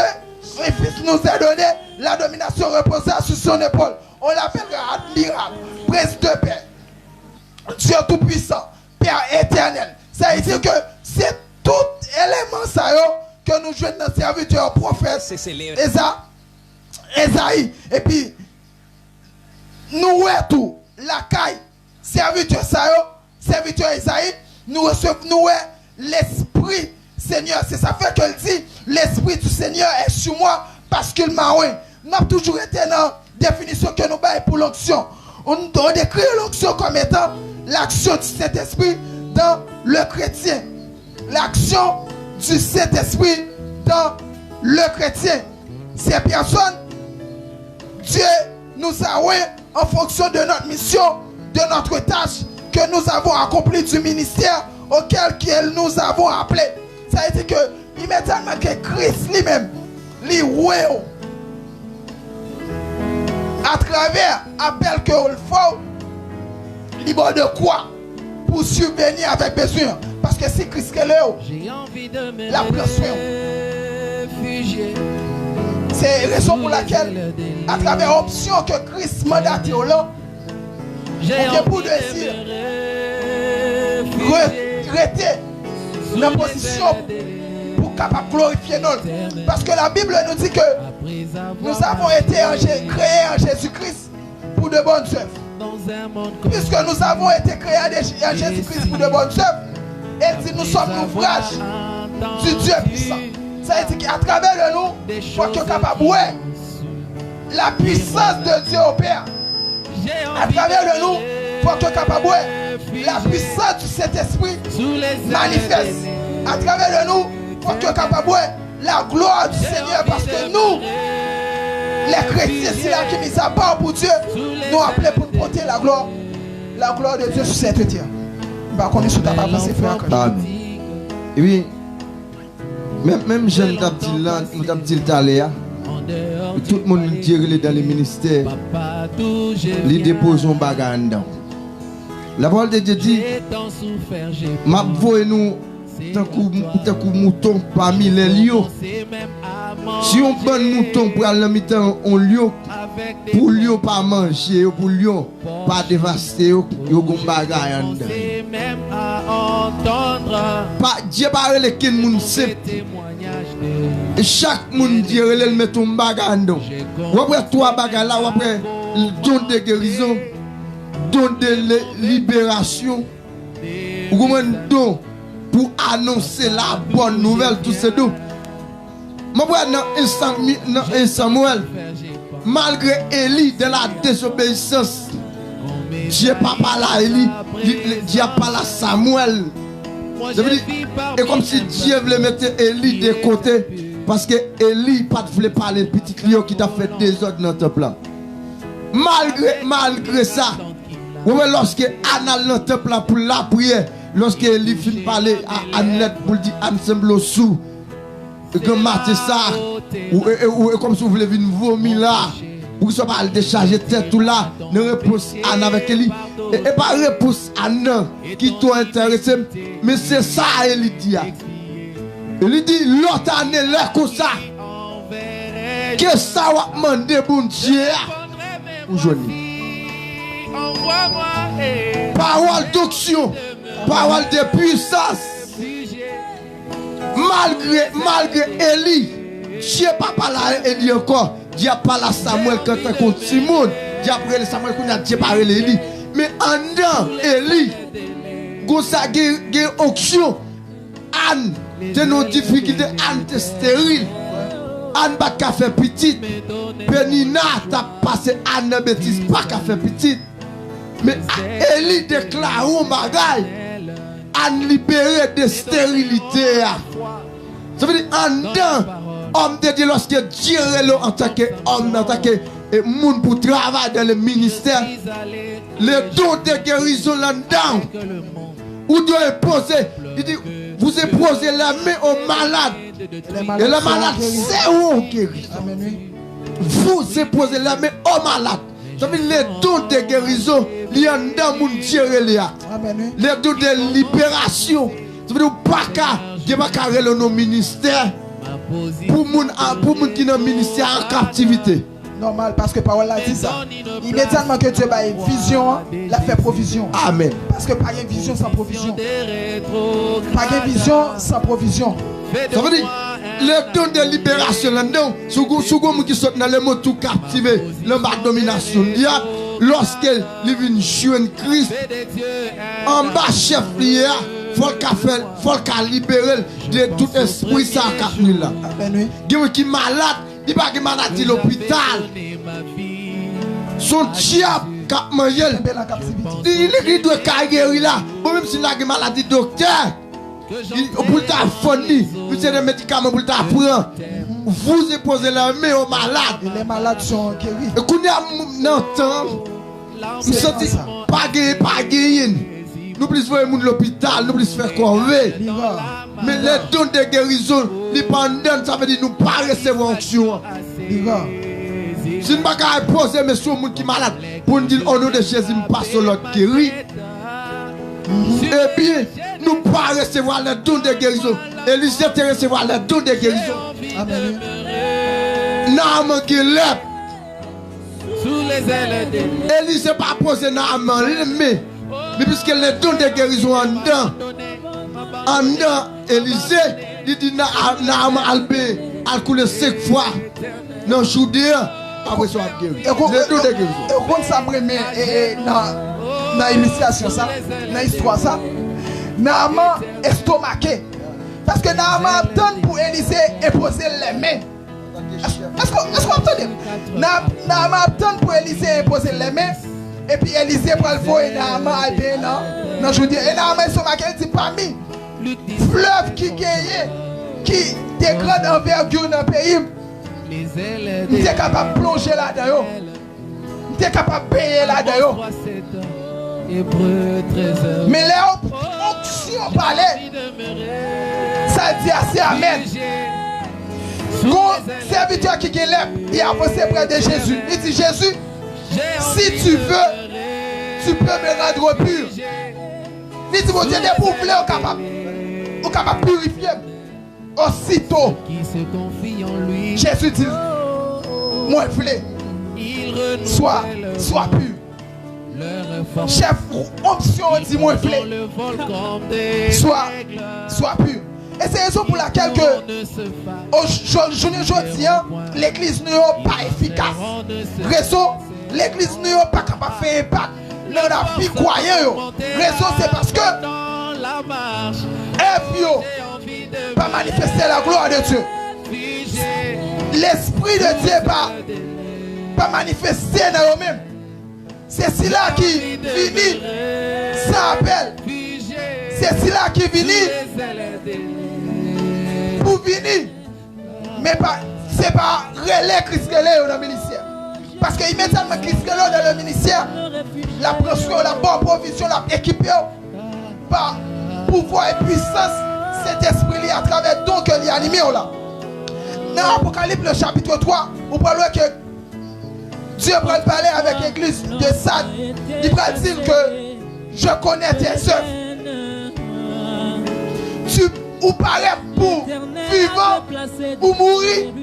un fils nous est donné, la domination reposera sur son épaule. On l'appellera admirable, prince de paix, Dieu tout-puissant, Père éternel. Ça veut dire que c'est tout élément ça que nous jouons dans le serviteur prophète Esaïe. Et puis, nous voyons tout, la caille, serviteur Esaïe, nous recevons l'Esprit Seigneur. C'est ça fait qu'elle dit, l'Esprit du Seigneur est sur moi parce qu'il m'a oint. Nous avons toujours été dans la définition que nous avons pour l'onction. On décrit l'onction comme étant l'action du Saint-Esprit dans le chrétien. L'action du Saint-Esprit dans le chrétien. Ces personnes, Dieu nous a oint en fonction de notre mission, de notre tâche que nous avons accompli, du ministère auquel nous avons appelé. Ça veut dire que immédiatement que Christ lui-même, lui oint à travers l'appel que vous faut, libre de quoi? Pour subvenir avec besoin. Parce que si Christ est là, la pression. C'est la raison pour laquelle, à travers l'option que Christ m'a donnée là, on pour désir rester dans la position pour capable glorifier nous. Parce que la Bible nous dit que nous avons été créés en Jésus-Christ pour de bonnes œuvres. Puisque nous avons été créés en Jésus-Christ pour de bonnes œuvres, elle dit nous sommes l'ouvrage du Dieu puissant. Ça veut dire qu'à travers de nous, il faut que capable la puissance de Dieu opère. À travers de nous, il faut que capable la puissance du Saint-Esprit manifeste. À travers de nous, il faut que capable la gloire du Seigneur. Parce que nous, les chrétiens, c'est là qui mis à part pour Dieu, nous appelons pour porter la gloire de Dieu sur cette terre. Bah, qu'on est sous ta pensée, frère. Amen. Et puis, même jeune d'Abdil là, nous Abdil Taléa, tout le monde dit dans les ministères, les déposent un bagage dedans. La parole de Dieu dit, m'a voyé nous tant que mouton parmi les lions. Si on bon mouton pour aller mi-temps on lion, pour lion pas manger, pour lion pas dévaster, yo gon bagay en dedans. Pas Dieu pas le ken moun c'est. Et chaque monde dit le met ton bagay en dedans. Ou après trois bagay là, ou après don de guérison, don de libération, ou comment don pour annoncer la bonne nouvelle, tout ce dos. Je vois dans Samuel, malgré Élie de la désobéissance, Dieu n'a pas parlé à Élie, Dieu n'a pas parlé à Samuel. Et comme si Dieu voulait mettre Élie de côté, parce que Élie ne voulait pas parler petit lion qui t'a fait désordre dans ton plan. Malgré ça, lorsque Anna dans ton plan pour la prière, lorsque Élie finit de parler à Annette pour dire ensemble sous, Quand matin ça, ou comme si vous voulez venir vomir là, pour que ce soit pas décharger tête tout là, ne réponse Anne avec lui. Et pas réponse Anne qui t'a intéressé, mais c'est ça elle dit. Il dit l'autre année là comme ça. Que ça va demander bon Dieu aujourd'hui. Parole d'onction, parole de puissance. Malgré Élie, Dieu pas parlé à Élie encore. Dieu parlé à Samuel quand il contre Simon. Dieu a parlé à Samuel quand il a Dieu parlé à Élie. Mais en dedans, Élie, quand ça a une onction, Anne, de nos difficultés, Anne est stérile. Anne n'a pas fait petite. Penina t'a passé Anne ne bêtise pas qu'à faire petite. Mais Élie déclare un bagage. Anne libérée de stérilité. Ça veut dire en dedans, homme de Dieu, lorsque Dieu est en tant qu'homme, en tant que monde pour travailler dans le ministère, le don de guérison là-dedans, où Dieu est posé, il dit, vous imposez la main aux malades. Et le malade, c'est où on guérit. Vous imposez la main aux malades. Ça veut dire les dons de guérison, il y a dans mon Dieu. Les dons de libération. Ça veut dire pas qu'à nos ministères pour les qui sont dans le ministère en captivité. Normal, parce que parole a dit ça. Immédiatement que Dieu a une vision, il a fait provision. Amen. Parce que pas une vision sans provision. Pas une vision sans provision. Ça veut dire, le don de libération là-dedans, si vous qui sont dans le mot tout captivé, le bas domination diable, lorsqu'il vient jouer Christ, en bas chef lié, il faut qu'il libérer de tout esprit ça qui est là. Quelqu'un qui est malade, il n'est pas malade à l'hôpital. Son diable qui a mangé, il doit guérir là. Même si il a une maladie, docteur. Pour ta fourni, vous avez des médicaments pour ta prendre. Vous imposez la main aux malades. Et les malades sont guéris. Et quand il y a un temps, nous sommes pas gagner. Nous plus voir l'hôpital, nous plus faire quoi. Mais les dons de guérison, les pendant, ça veut dire nous pas recevoir onction. Si nous ne pouvons pas poser monsieur gens qui sont malades pour nous dire au nom de Jésus, nous passons l'autre guéri. Eh bien, nous ne pouvons pas recevoir les dons de guérison. Élisée te recevoir les dons de guérison. Amen. Naaman qui lève. Élisée pas posé Naaman, mais puisque les dons de guérison en dedans, Élisée, il dit Naaman al coulé 5 fois dans Judée, après ça a guéri. Les dons de guérison. Et quand ça me remet dans l'initiation, dans l'histoire, ça, Naaman estomaqué. Parce que Naaman attend pour Élisée imposer les mains. Est-ce qu'on entend? Naaman attend pour Élisée imposer les mains. Et puis Élisée va le voir et Naaman a été dans Judée. Et Naaman estomaqué, il dit parmi fleuve qui gagne, qui de grande envergure dans le pays, il est capable de plonger là-dedans. Il est capable de payer là-dedans. Mais les options parlaient, ça dit assez amen. Quand serviteur qui est là, il a avancé près de Jésus. Il dit Jésus, si tu veux, tu peux me rendre pur. Il dit mon Dieu, des bouffles au capable de purifier. Aussitôt, Jésus dit, moi je sois pur. Chef, option dit moi sois pur. Et c'est la raison pour laquelle aujourd'hui l'église n'est pas efficace. Raison, l'église n'est pas capable de faire impact dans la vie croyante. Raison, c'est parce que pas manifester la gloire de Dieu. L'esprit de Dieu pas manifester dans eux-mêmes. C'est cela qui finit sans appel. C'est cela qui finit pour venir. Mais c'est pas relais Christ dans le ministère. Parce que immédiatement Christ dans le ministère, la pression, la bonne provision, la équipée par pouvoir et puissance, cet esprit à travers donc qu'il est animé là. Dans Apocalypse, le chapitre 3, vous parlez que Dieu va parler avec l'église de Sade. Il va dire que je connais tes œuvres. Tu ou paraît pour vivant ou mourir.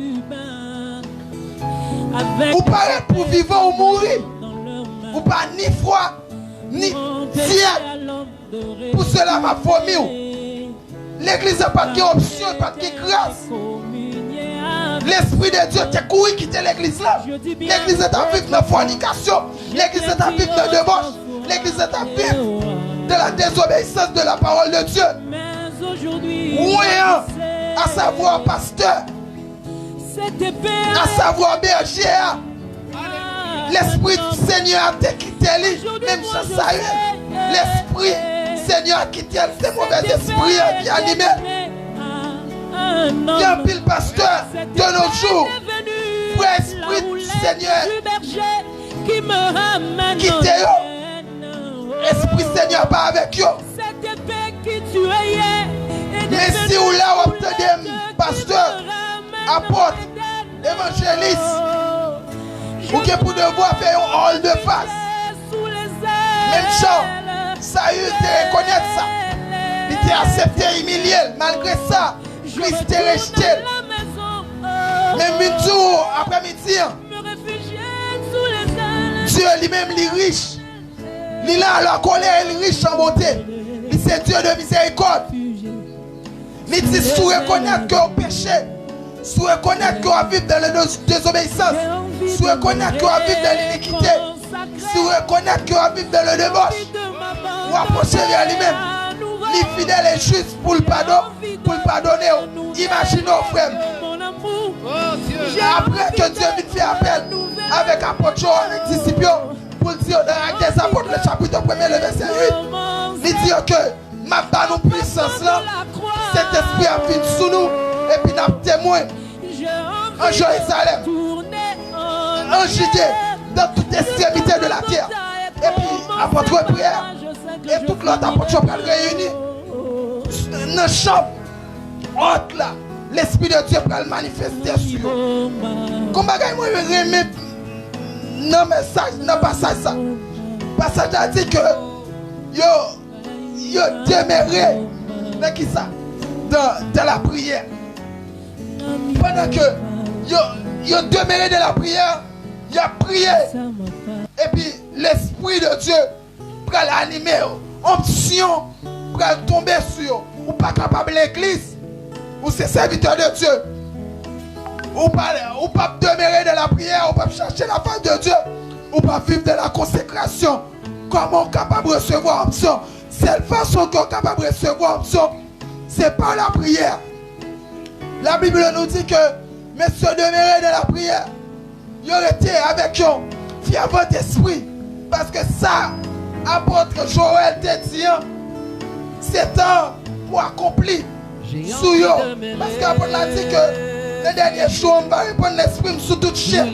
Ou paraît pour vivant ou mourir. Ou pas ni froid, ni tiède. Pour cela, ma famille. L'église n'a pas d'option, pas de grâce. L'Esprit de Dieu t'a couru quitter l'église là. L'église est à vivre de la fornication. L'église est à vivre de débauche. L'église est à vivre de la désobéissance de la parole de Dieu. Oui, à savoir pasteur, à savoir berger. L'Esprit du Seigneur t'a quitté lui, même sans ça. L'Esprit Seigneur a quitté ces mauvais esprits qui animaient. Il y a un pile pasteur de nos jours. Pour l'Esprit du Seigneur quittez eux. Esprit Seigneur pas avec eux. Mais si vous là vous obtenez pasteur, apôtre, évangéliste, ou que pour devoir faire un hall de face. Même chose, ça a eu de reconnaître ça. Il était accepté, humilié. Malgré ça, Christ était rejeté. Même un jour, après-midi, Dieu lui-même est riche. Il a la colère, il est riche en bonté. Il c'est Dieu de miséricorde. Il dit, si vous reconnaissez que vous péchez, si vous reconnaissez que vous vivez dans la désobéissance, si vous reconnaissez que vous vivez dans l'iniquité, si vous reconnaissez que vous vivez dans le débauche, vous approchez vers lui-même. Il est fidèle et juste pour le pardonner. Imaginez, frère. Après que Dieu vient faire appel avec apôtre Jean, avec disciples, pour dire dans Actes des Apôtres, le chapitre 1er, le verset 8, il dit que ma nous puissance là, cet esprit a fini sous nous, et puis nous témoin en Jérusalem, en Judée, dans toute extrémité de la terre. Et puis, apôtre prière, et toute l'autre apôtre va réunir dans la chambre haute là. L'Esprit de Dieu va le manifester sur eux. Comme moi, je remets dans message, dans le passage ça. Le passage a dit que yo demeuré dans qui ça? Dans la prière. Pendant que yo demeuré dans la prière, il a prié. Et puis l'Esprit de Dieu va l'animer. Option va tomber sur eux. Ou pas capable l'église. Ou c'est serviteur de Dieu. Ou pas demeurer dans la prière. Ou pas chercher la face de Dieu. Ou pas vivre de la consécration. Comment capable de recevoir option? Cette façon qu'on est capable de recevoir option, c'est par la prière. La Bible nous dit que messieurs demeurez dans la prière. Ils ont été avec eux, fervent d'esprit. Parce que ça, apôtre Joël t'a dit, c'est temps pour accomplir sous eux. Parce qu'apôtre l'a dit que le dernier jour, on va répondre l'esprit sous toute chair.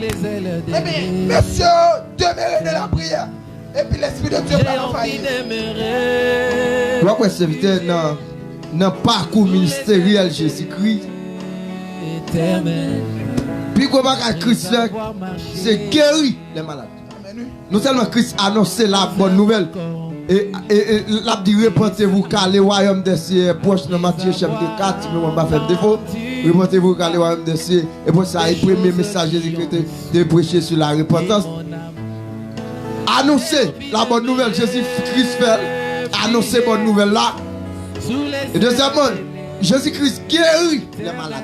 Mais messieurs demeurez dans la prière. Et puis l'Esprit de Dieu va l'envahir. Pourquoi serviteur dans le parcours ministériel Jésus-Christ? Puis quoi à Christ c'est guéri les malades. Non seulement Christ annonce la bonne nouvelle. Et l'a dit repentez-vous car le royaume des cieux est proche dans Matthieu chapitre 4, mais on va faire défaut. Repentez-vous car le royaume des cieux. Et pour ça, le premier message Jésus-Christ de prêcher sur la repentance. Annoncer la bonne nouvelle, Jésus-Christ fait annoncer la bonne nouvelle là. Et deuxièmement, Jésus-Christ guérit les malades.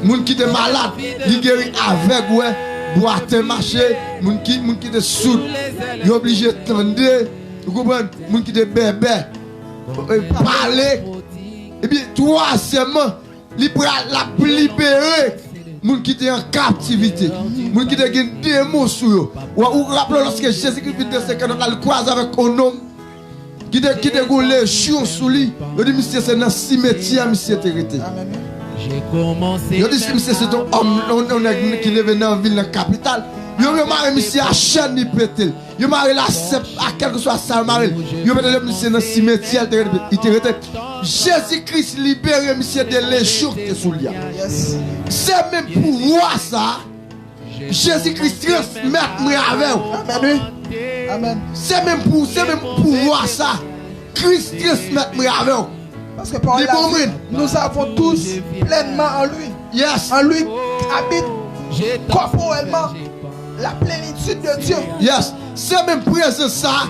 Les gens qui sont malades, ils guérissent avec ouais, boiter, marcher. Les gens qui sont sourds, ils sont obligés de tendre. Vous comprenez? Les gens qui sont bébés, parler. Et puis, troisièmement, ils peuvent libérer. Les gens qui sont en captivité, les gens qui ont des démons sur eux. Ou rappelez lorsque Jésus-Christ vit dans ce cas, il croise avec un homme qui a les chiens sous lui. Il dit, monsieur, c'est dans le cimetière, monsieur, est arrêté. Il dit, monsieur, c'est un homme qui est venu dans la ville, dans la capitale. Yo maré monsieur à chaîne ni pété. Yo maré la cep à quelque soit ça maré. Yo mettre le monsieur dans cimetière il te rete. Jésus-Christ libéré monsieur de l'échou que sous lui. Yes. C'est même pouvoir ça. Jésus-Christ transmettre moi avec. Amen. Oui. Amen. C'est même pouvoir ça. Christ transmettre moi avec. Parce que par là, nous avons tous pleinement en lui. Yes. En lui habite corporellement la plénitude de Dieu. Yes. C'est même présence ça.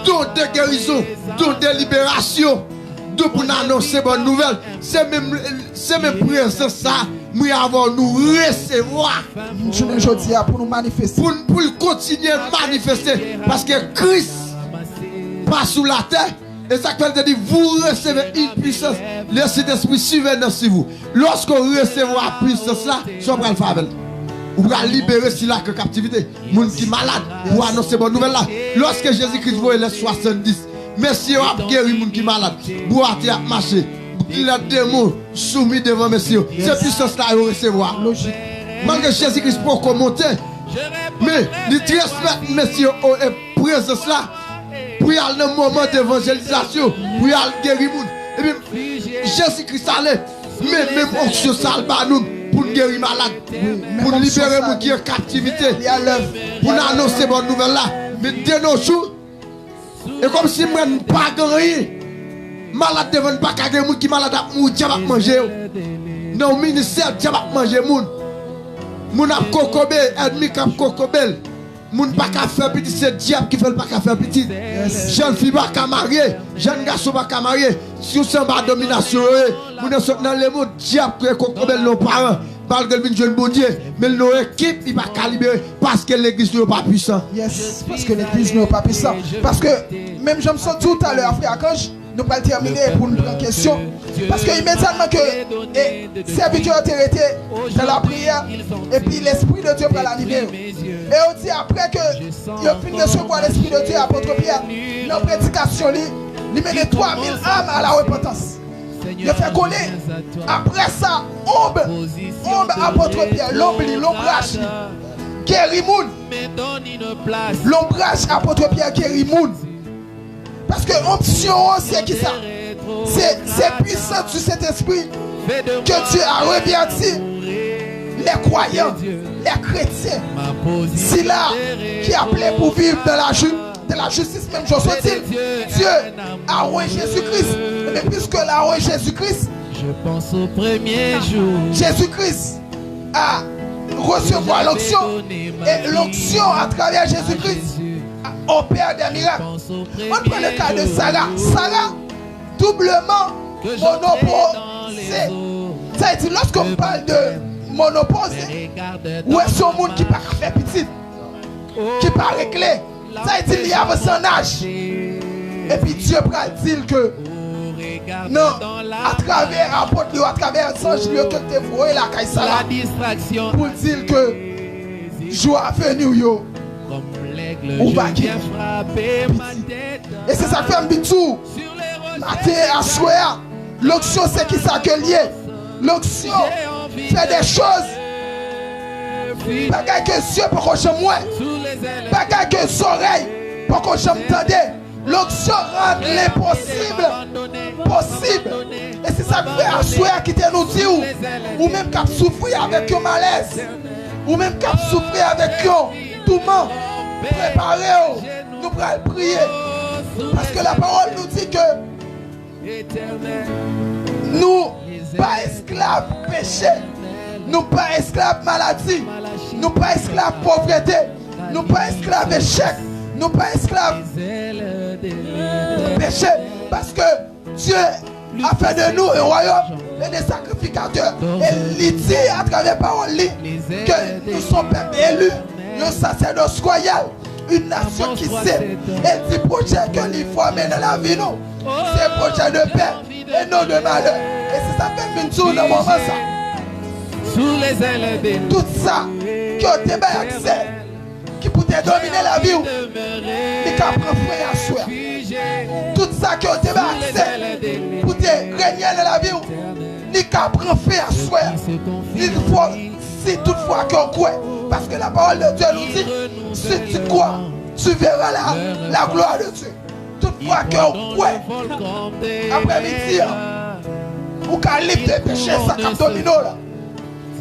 Don de guérison, don de libération. Don pour nous annoncer bonne nouvelle. C'est même présence ça. Nous avons nous recevoir. Je dis pour nous manifester. Pour continuer à manifester. Parce que Christ passe sous la terre. Et ça veut dire vous recevez une puissance. Le Saint-Esprit surveille sur vous. Lorsque vous recevez la puissance là, vous allez le faire. Vous allez libérer si là que captivité. Moun qui malade, vous annoncer bonne nouvelle là. Lorsque Jésus-Christ voit les 70, messieurs a guéri moun qui malade. Vous avez marché. Il a des mots soumis devant messieurs. Cette puissance là, vous recevoir. Logique. Malgré Jésus-Christ pour commenter. Mais il transmet messieurs et présence là. Pour y aller dans le moment d'évangélisation, pour y aller guérir moun. Et puis Jésus-Christ allait, mais même onction salve nous pour guérir malade, pour libérer moun qui est en captivité, pour nous annoncer bonne nouvelle là. Mais de nos jours, et comme si moi ne pas gagné, malade devant pas gagner moun qui malade à moun diable manger. Dans le ministère diable manger moun. Moun a kokobé, ennemi k'ap kokobel. Moun pas qu'à faire petit, c'est diable qui fait pas qu'à faire petit. Jeune fille pas qu'à marier, jeune garçon pas qu'à marier. Si vous êtes en domination, vous êtes dans le monde, diable qui est comme nos parents. Malgré le jeune bon Dieu, mais nos équipes, il va calibrer parce que l'église n'est pas puissante. Yes, parce que l'église n'est pas puissante. Parce que, même je me sens tout à l'heure, frère, quand nous allons terminer pour nous prendre en question. Parce que immédiatement que serviteur a été dans la prière, et puis l'Esprit de Dieu va la libérer. Et on dit après que il a fini de recevoir l'Esprit de Dieu, apôtre Pierre, dans la prédication, il mène 3000 âmes à la repentance. Il fait connaître. Après ça, ombre apôtre Pierre, l'ombrage, guérit moun. L'ombrage apôtre Pierre guérit moun. Parce que l'option, c'est qui ça? C'est puissant du Saint-Esprit que Dieu a revêti les croyants, les chrétiens. C'est là qui a appelé pour vivre de la justice, même chose dit. Dieu a roi Jésus-Christ. Mais puisque la roi Jésus-Christ, je pense au premier jour. Jésus-Christ a recevoir l'onction. Et l'onction à travers Jésus-Christ opère des miracles. On prend le cas de Sarah. Sarah, doublement monoposée. Ça veut dire, lorsqu'on parle de monoposée, où est son monde qui ne peut pas faire petit, qui ne peut pas régler. Ça veut dire, il y a son âge. Et puis Dieu va dire que non, à travers l'apôtre, à travers le sang, que tu vois la Kaïsala, pour dire que jour à venir, ou va gagner. Et c'est ça qui fait un bitou. Matin à soir, l'onction c'est qui ça que lié. L'onction fait des choses. Pas que yeux pour qu'on j'aime moins. Pas que les oreilles pour qu'on j'aime entendre. L'onction rend l'impossible possible. Et c'est ça que fait à soir qui te nous dit ou même qu'à souffrir avec un malaise. Ou même qu'à souffrir avec un tourment. Préparez-vous, nous allons prier. Parce que la parole nous dit que nous pas esclaves péché, nous pas esclaves maladie, nous pas esclaves pauvreté, nous pas esclaves échec, nous pas esclaves péché. Parce que Dieu a fait de nous un royaume et des sacrificateurs. Et il dit à travers la parole que nous sommes peuple élus. Un sacerdoce royal, une nation qui sait et dit projet que l'il faut amener dans la vie, nous. C'est un projet de paix et non de malheur. Et c'est ça fait une tour dans le moment ça. Tout ça qui a été accès, qui peut dominer la vie, qui a pris frère à soi. Tout ça qui a été accès, pour te régner dans la vie, qui a pris frère à soi. Il faut Si toutefois qu'on croit, parce que la parole de Dieu nous dit, si tu crois, tu verras la gloire de Dieu. Toutefois qu'on croit, après-midi, ou qu'à libre de péché, ça comme domino là.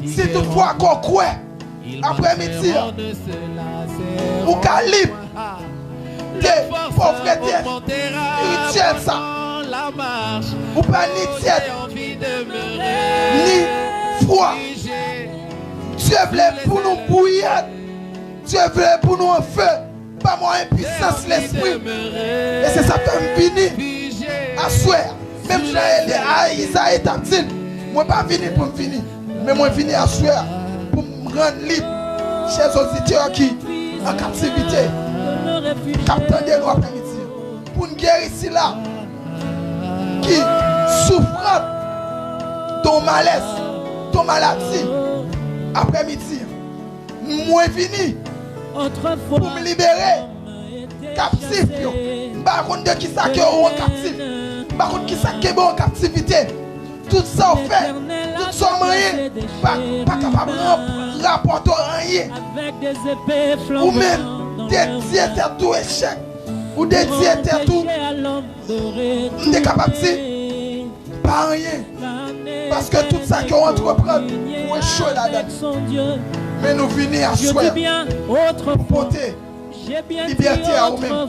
Si toutefois qu'on croit, après-midi, ou qu'à libre de pauvreté, spirituelle ça. Ou pas ni tiède, ni froid. Dieu voulait pour nous bouillir. Dieu voulait pour nous en feu. Pas moi impuissance l'esprit. Et c'est ça que je venu à souhait. Même j'ai Isaïe t'a dit, moi pas venu pour me finir. Mais moi venu à souhait pour me rendre libre. Chers auditeurs qui en captivité. Captain de nous après-midi. Pour nous guérir ici là. Qui souffrent ton malaise, ton maladie, après-midi, moi venu pour me libérer, captif. Par contre, de qui ça qui est en captif, par contre, qui ça qui est en captivité, tout ça on fait, tout ça moyen, pas capable de rapporter rien, ou même dédier tout échec. Ou dédier tout, t'es capable de dire, pas rien. Parce que tout ça qu'on entreprend, pour échouer là-dedans. Mais nous venons à souhait pour porter liberté à vous-même.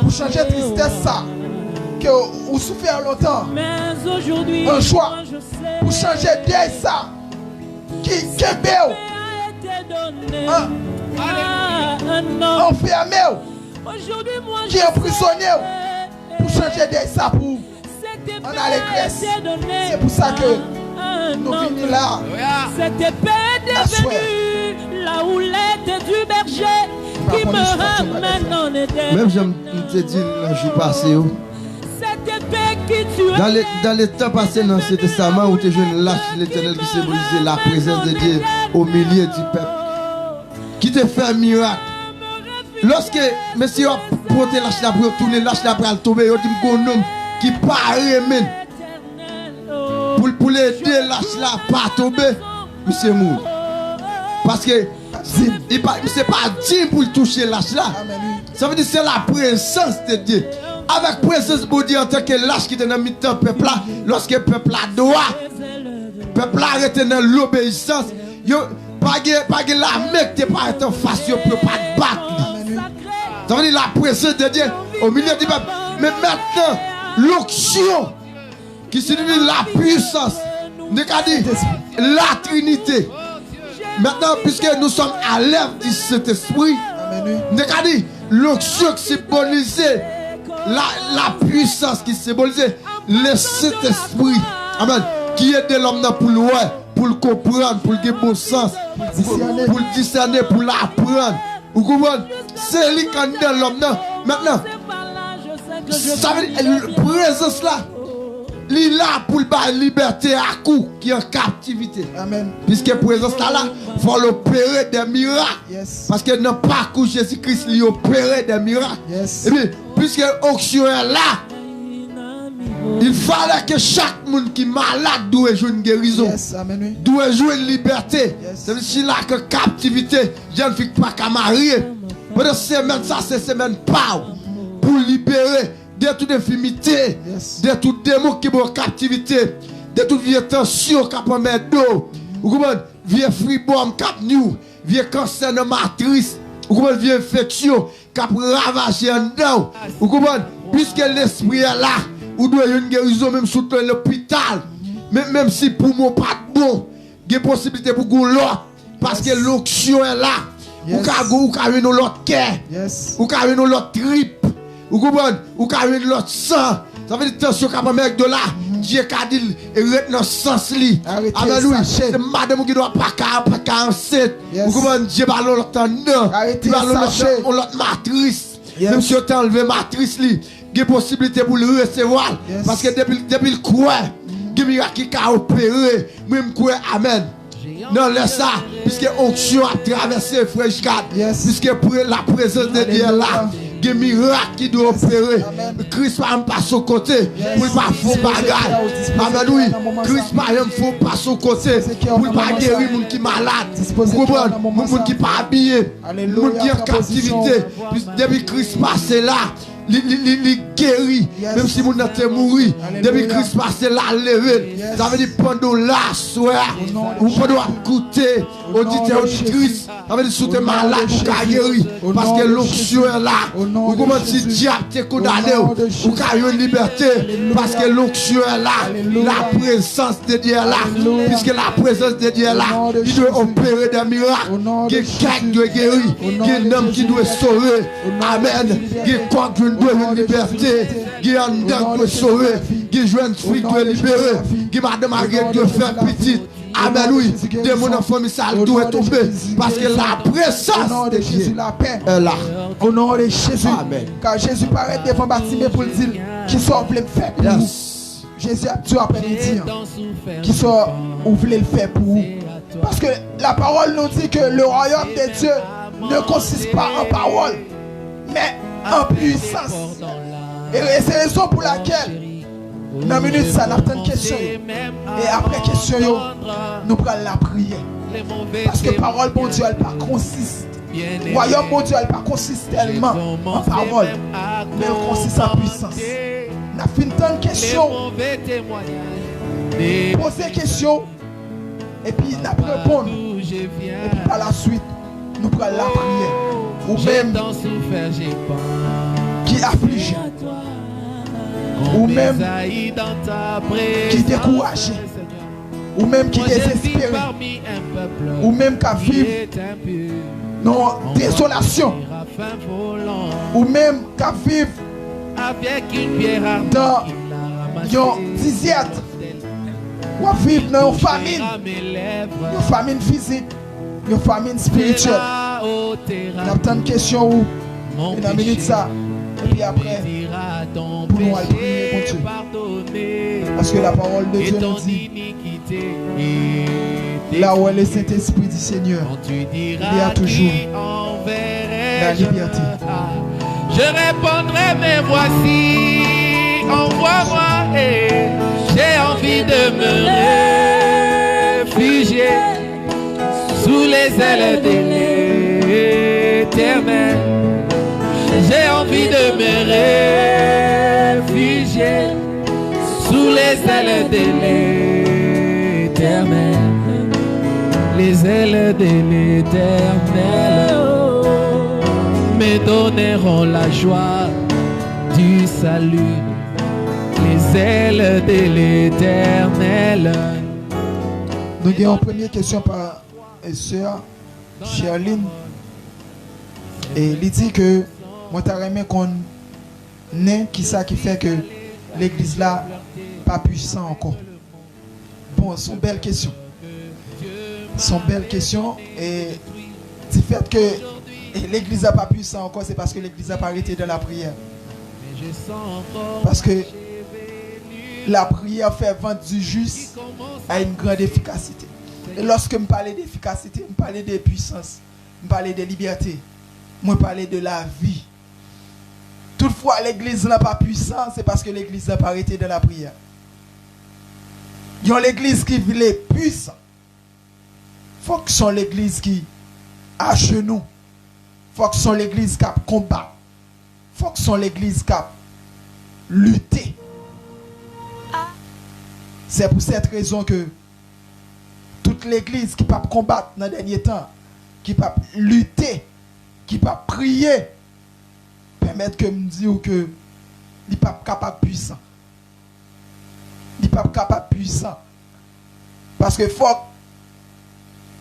Pour changer la tristesse ça, que vous souffrez longtemps. Un choix pour changer deuil ça, qui est belle. Enfermé. Qui est emprisonné pour changer de ça pour on a les Grèce. C'est pour ça que nous venons là. Cette épée est devenue la houlette du berger qui me ramène en Éden. Même je te dis le jour passé. Cette épée qui tue. Dans les temps passés dans ce testament où tu jeune lâche l'Éternel qui symbolisait la présence de Dieu au milieu du peuple. Qui te fait un miracle. Lorsque monsieur a porté lâche la pour tourner lâche la pour tomber, il dit un homme qui paraît même pour l'aider lâche la pas tomber, monsieur mou. Parce que c'est pas Dieu pour toucher lâche là. Ça veut dire c'est la présence de Dieu. Avec présence de Dieu en tant que lâche qui est dans le milieu peuple là, lorsque le peuple a droit, peuple a arrêté dans l'obéissance, pas de la mec qui pas en face pour pas te battre. Ça veut dire la présence de Dieu au milieu du peuple. Mais maintenant, l'onction qui signifie la puissance, nous avons dit la Trinité. Maintenant, puisque nous sommes à l'œuvre de cet esprit, nous avons dit l'onction qui symbolise la puissance qui symbolise le Saint-Esprit. Amen. Qui aide l'homme pour le voir, pour le comprendre, pour le donner bon sens, pour le discerner, pour l'apprendre. Vous comprenez? C'est lui qui est dans l'homme. Maintenant, ça veut dire la présence là, il est là pour la liberté à coup qui est en captivité. Amen. Puisque la présence là, il faut l'opérer des miracles. Yes. Parce que dans le parcours Jésus-Christ, il opérait des miracles. Yes. Et puis, puisque l'onction est là, il fallait que chaque monde qui est malade doit jouer une guérison. Yes. Amen. Doit jouer une liberté. Yes. C'est si là que captivité, je ne suis pas qu'à marier. Pendant semaine, ça c'est semaine pas pour libérer de toute infimité, Yes. de tout démon qui est en captivité, de toute vieille tension qui a mettre d'eau. Vous comprenez? Vieille fribome qui a nous, vieille cancer de matrice, vous comprenez? Vieille infection qui a ravagé en dedans. Vous comprenez? Puisque l'esprit est là, vous devez une guérison même sous l'hôpital. Même si pour moi pas bon, il y a possibilité pour vous l'autre. Parce que l'onction est là. Ou avez l'autre cœur. Ou avez l'autre trip. Vous comprenez? Ou avez l'autre sang. Ça veut dire tension qui va mettre de là. Dieu a dit, arrête dans le sens li. C'est madame qui doit pas enceinte. Vous comprenez? Dieu va l'autre temps. Arrêtez l'autre matrice. Même si on a enlevé matrice li, il y a possibilité pour le recevoir. Parce que depuis le croix, il y a miracle qui a opéré. Même croix, amen. Non, laisse ça, puisque onction a traversé frère Jacques, puisque la présence de Dieu est là, il y a des miracles qui doivent opérer. Christ va me passer au côté pour ne pas faire bagage. Amen, oui. Christ va me faire passer au côté pour ne pas guérir les gens qui sont malades. Vous comprenez? Les gens qui ne sont pas habillés. Les gens qui sont en captivité. Depuis Christ passe là, il guérit. Même si vous n'êtes mort, depuis Christ passe là, levé. Ça veut dire pendant la soirée, vous pouvez écouter auditeur de Christ. Ça veut dire si vous êtes malade, vous pouvez guérir. Parce que l'onction est là. Vous commencez si diable te condamné, vous pouvez une liberté. Parce que l'onction est là. La présence de Dieu est là. Puisque la présence de Dieu est là, il doit opérer des miracles. Il y a quelqu'un qui doit guérir. Il y a un homme qui doit sauver. Amen. Il y a quoi qui doit une liberté. Il y a un homme qui doit sauver. Il y a une jeune fille qui doit libérer. Il y a madame Marguerite qui doit faire petite. Amen, oui. Des mon enfants, ça doit tomber. Parce que la présence de Jésus, la paix est là. Au nom de Jésus. Amen. Car Jésus paraît devant Bartimée pour le dire qui soit voulu le faire pour vous. Jésus a tout après-midi. Qui soit voulu le faire pour vous. Parce que la parole nous dit que le royaume de Dieu ne consiste pas en parole, mais en puissance. Et c'est la raison pour laquelle dans une minute, ça n'a pas de question. Et après question, nous prenons la prière. Parce que parole, bon Dieu, elle pas consiste. Royaume, bon Dieu, elle pas consiste tellement en parole, mais elle consiste en puissance. Nous avons fait une tonne de questions. Poser question. Et puis, nous avons répondre. Et puis, par la suite, nous prenons la prière. Ou même qui afflige. Ou même qui décourage, ou même qui désespère, ou même qui vit dans désolation, ou même qui vit dans une disette, ou vivre dans une famine physique, une famine spirituelle. On a tant de questions où, dans une minute ça. Et puis après, pour nous aller prier pour Dieu. Parce que la parole de Dieu nous dit, là où est le Saint-Esprit du Seigneur, il y a toujours la liberté. Je répondrai, mais voici, envoie-moi, et j'ai envie de me réfugier sous les ailes de l'Éternel. J'ai envie de me réfugier sous les ailes de l'Éternel. Les ailes de l'Éternel me donneront la joie du salut. Les ailes de l'Éternel. Nous avons une première question par sœur Charline. Et il dit que moi, je qu'on est qui ça qui fait que l'église là pas puissant encore. Bon, c'est une belle question. C'est une belle question. Et du fait que l'église n'a pas puissant encore, c'est parce que l'église n'a pas arrêté de la prière. Parce que la prière fait vendre du juste à une grande efficacité. Et lorsque je parle d'efficacité, je parle de puissance, je parle de liberté, je parle de la vie. Toutefois, l'église n'est pas puissante, c'est parce que l'église n'a pas arrêté de la prière. Il y a l'église qui est puissante. Il faut que ce soit l'église qui à genoux. Il faut que ce soit l'église qui combat. Il faut que ce soit l'église qui lutter. C'est pour cette raison que toute l'église qui peut combattre dans les derniers temps, qui peut lutter, qui peut prier, permettre que me dire que il pas capable puissant. Il pas capable puissant. Parce que faut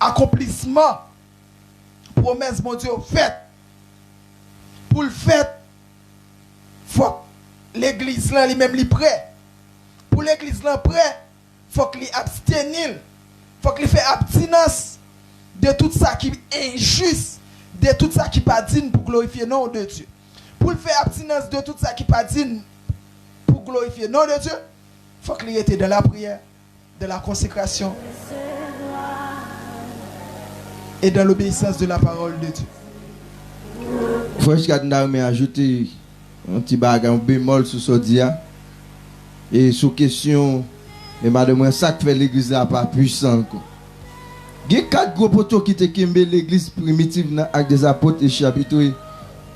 accomplissement promesse mon Dieu fait. Pour le faire, faut l'église là lui-même li prêt. Pour l'église là prêt, faut qu'il abstenir. Faut qu'il fait abstinence de tout ça qui est injuste, de tout ça qui pas digne pour glorifier le nom de Dieu. Pour faire abstinence de tout ça qui pas digne pour glorifier le nom de Dieu, il faut qu'il était dans la prière, de la consécration et dans l'obéissance de la parole de Dieu. Frère Chikadna m'a ajouté un petit bagage, un bémol sur ce dia. Et sur question, et madame, ça que fait l'église là pas puissant. Il y a 4 gros poteaux qui te kembe l'église primitive dans Actes des Apôtres et chapitre 2,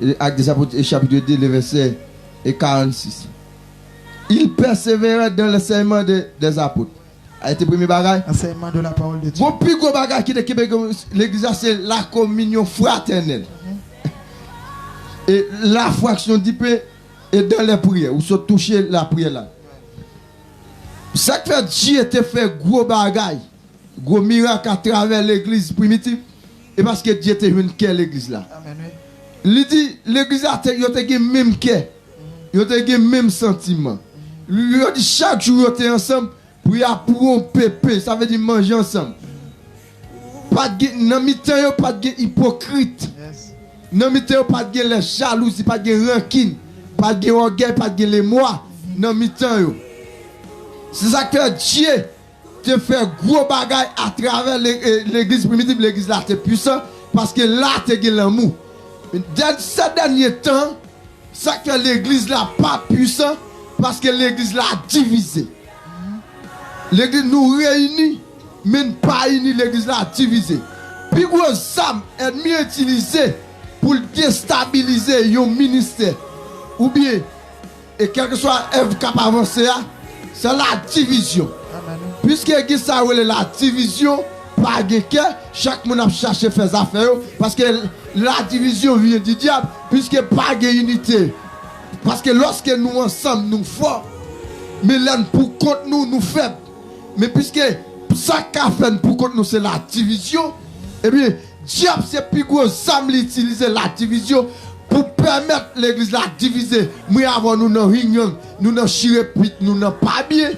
le verset 46. Il persévérait dans l'enseignement des apôtres. A été premier bagage. Enseignement de la parole de Dieu. Mon plus gros bagage qui te kembe l'église c'est la communion fraternelle. Et la fraction du pain est dans les prières, où se toucher la prière là. Ça fait Dieu te fait gros bagaille, gros miracle à travers l'église primitive. Et parce que Dieu te venu qu'à l'église là. Amen. Il dit l'église là, il a te même cœur, il a te même sentiment. Il dit chaque jour il ensemble pour y pour un pépé, ça veut dire manger ensemble. Pas de dans mi-temps pas de hypocrite. Dans mi-temps pas de les jalousie, pas de rancune, pas de orgueil, pas de les moi dans mi-temps. C'est ça que Dieu te fait gros bagaille à travers l'église primitive, l'église là, c'est puissant parce que là, tu as l'amour. Dans ces derniers temps, ça que l'église là pas puissant parce que l'église là divisé. L'église nous réunit, mais pas unis, l'église là divisé. Puis gros Sam est mieux utilisé pour déstabiliser un ministère. Ou bien, et quel que soit Ève cap avancer, c'est la division. Amen. Puisque ça la division, pas de chaque monde a cherché faire ses affaires. Parce que la division vient du diable, puisque pas de unité. Parce que lorsque nous ensemble, nous forts, mais là pour contre nous, nous faibles. Mais puisque ça qu'a fait pour contre nous, c'est la division, eh bien, diable, c'est plus gros, ça utiliser la division pour permettre l'église la diviser. Mais avant nous n'en réunion, nous n'en chirépite, nous n'en pas bien.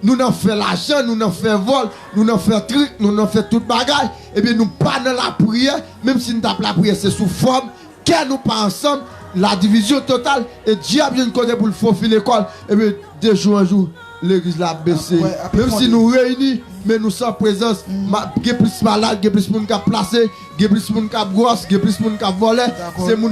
Nous n'en fait l'argent, nous n'en fait vol, nous n'en fait truc, nous n'en fait tout bagage. Et bien nous pas dans la prière, même si nous tapons la prière, c'est sous forme, qu'elle nous pas ensemble, la division totale, et diable vient côté pour le faufiler l'école. Et bien de jour en jour, l'église l'a baissé. Même si nous réunis, mais nous sommes présence, il y a plus malade, il y a plus de monde qui a placé, il y a plus de monde qui a grosse, il y a plus de monde qui a volé. C'est mon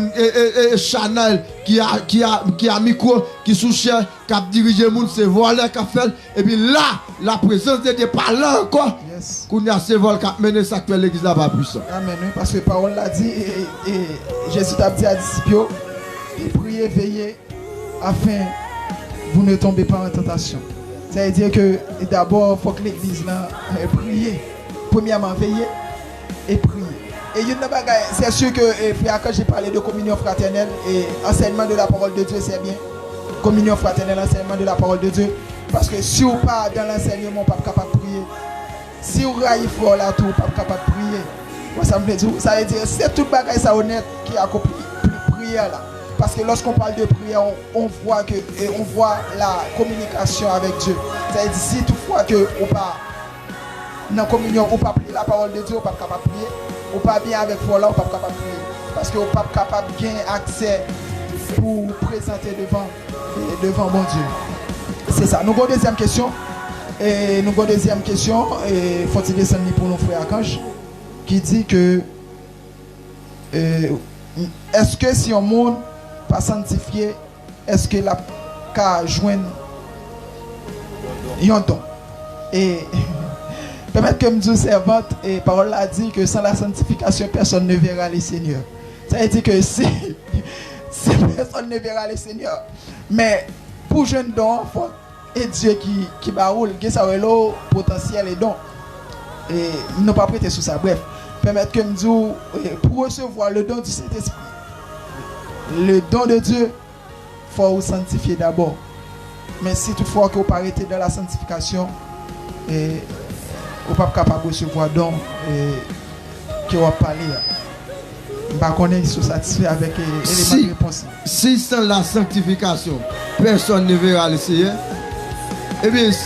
Chanel qui a micro, qui sous cher, qui a dirigé le monde, c'est volé qui a fait. Et puis là, la présence de Dieu pas là encore. Qu'on a ce vol qui a mené ça que l'église là pas puissant. Amen. Parce que la parole l'a dit et Jésus t'a dit à disciples, priez, veillez afin vous ne tombez pas en tentation. Ça veut dire que d'abord, il faut que l'église là prie. Premièrement, veiller et prier. Et c'est sûr que quand j'ai parlé de communion fraternelle et enseignement de la parole de Dieu, c'est bien. Communion fraternelle, enseignement de la parole de Dieu. Parce que si vous pas dans l'enseignement, pas capable de prier. Si vous raillez fort là, tout, pas capable de prier. Ça veut dire c'est tout le bagage ça honnête qui accomplit prière là. Parce que lorsqu'on parle de prière, on voit la communication avec Dieu. C'est-à-dire si toutefois que on pas dans la communion, on pas prier la parole de Dieu, on pas capable de prier, on pas bien avec foi là, on pas capable de prier. Parce qu'on pas capable de gagner accès pour présenter devant mon Dieu. C'est ça. Nous avons une deuxième question. Et faut-il descendre pour nos frères Archange qui dit que est-ce que si on monde pas sanctifié, est-ce que la cas joindre un don? Et permettre que me dise servante et parole a dit que sans la sanctification personne ne verra le Seigneur. Ça veut dire que si personne ne verra le Seigneur, mais pour jeune don, faut et Dieu qui baroule, qui ça le potentiel et don. Et nous pas prêter sur ça. Bref, permettre que me dise pour recevoir le don du Saint-Esprit. Le don de Dieu, il faut vous sanctifier d'abord. Mais si toutefois que vous arrêtez dans la sanctification, vous n'êtes pas capable de recevoir le don que vous parlez. Je ne sais pas si vous satisfait avec l'élément de réponse. Si sans la sanctification, personne ne verra le Seigneur, eh bien,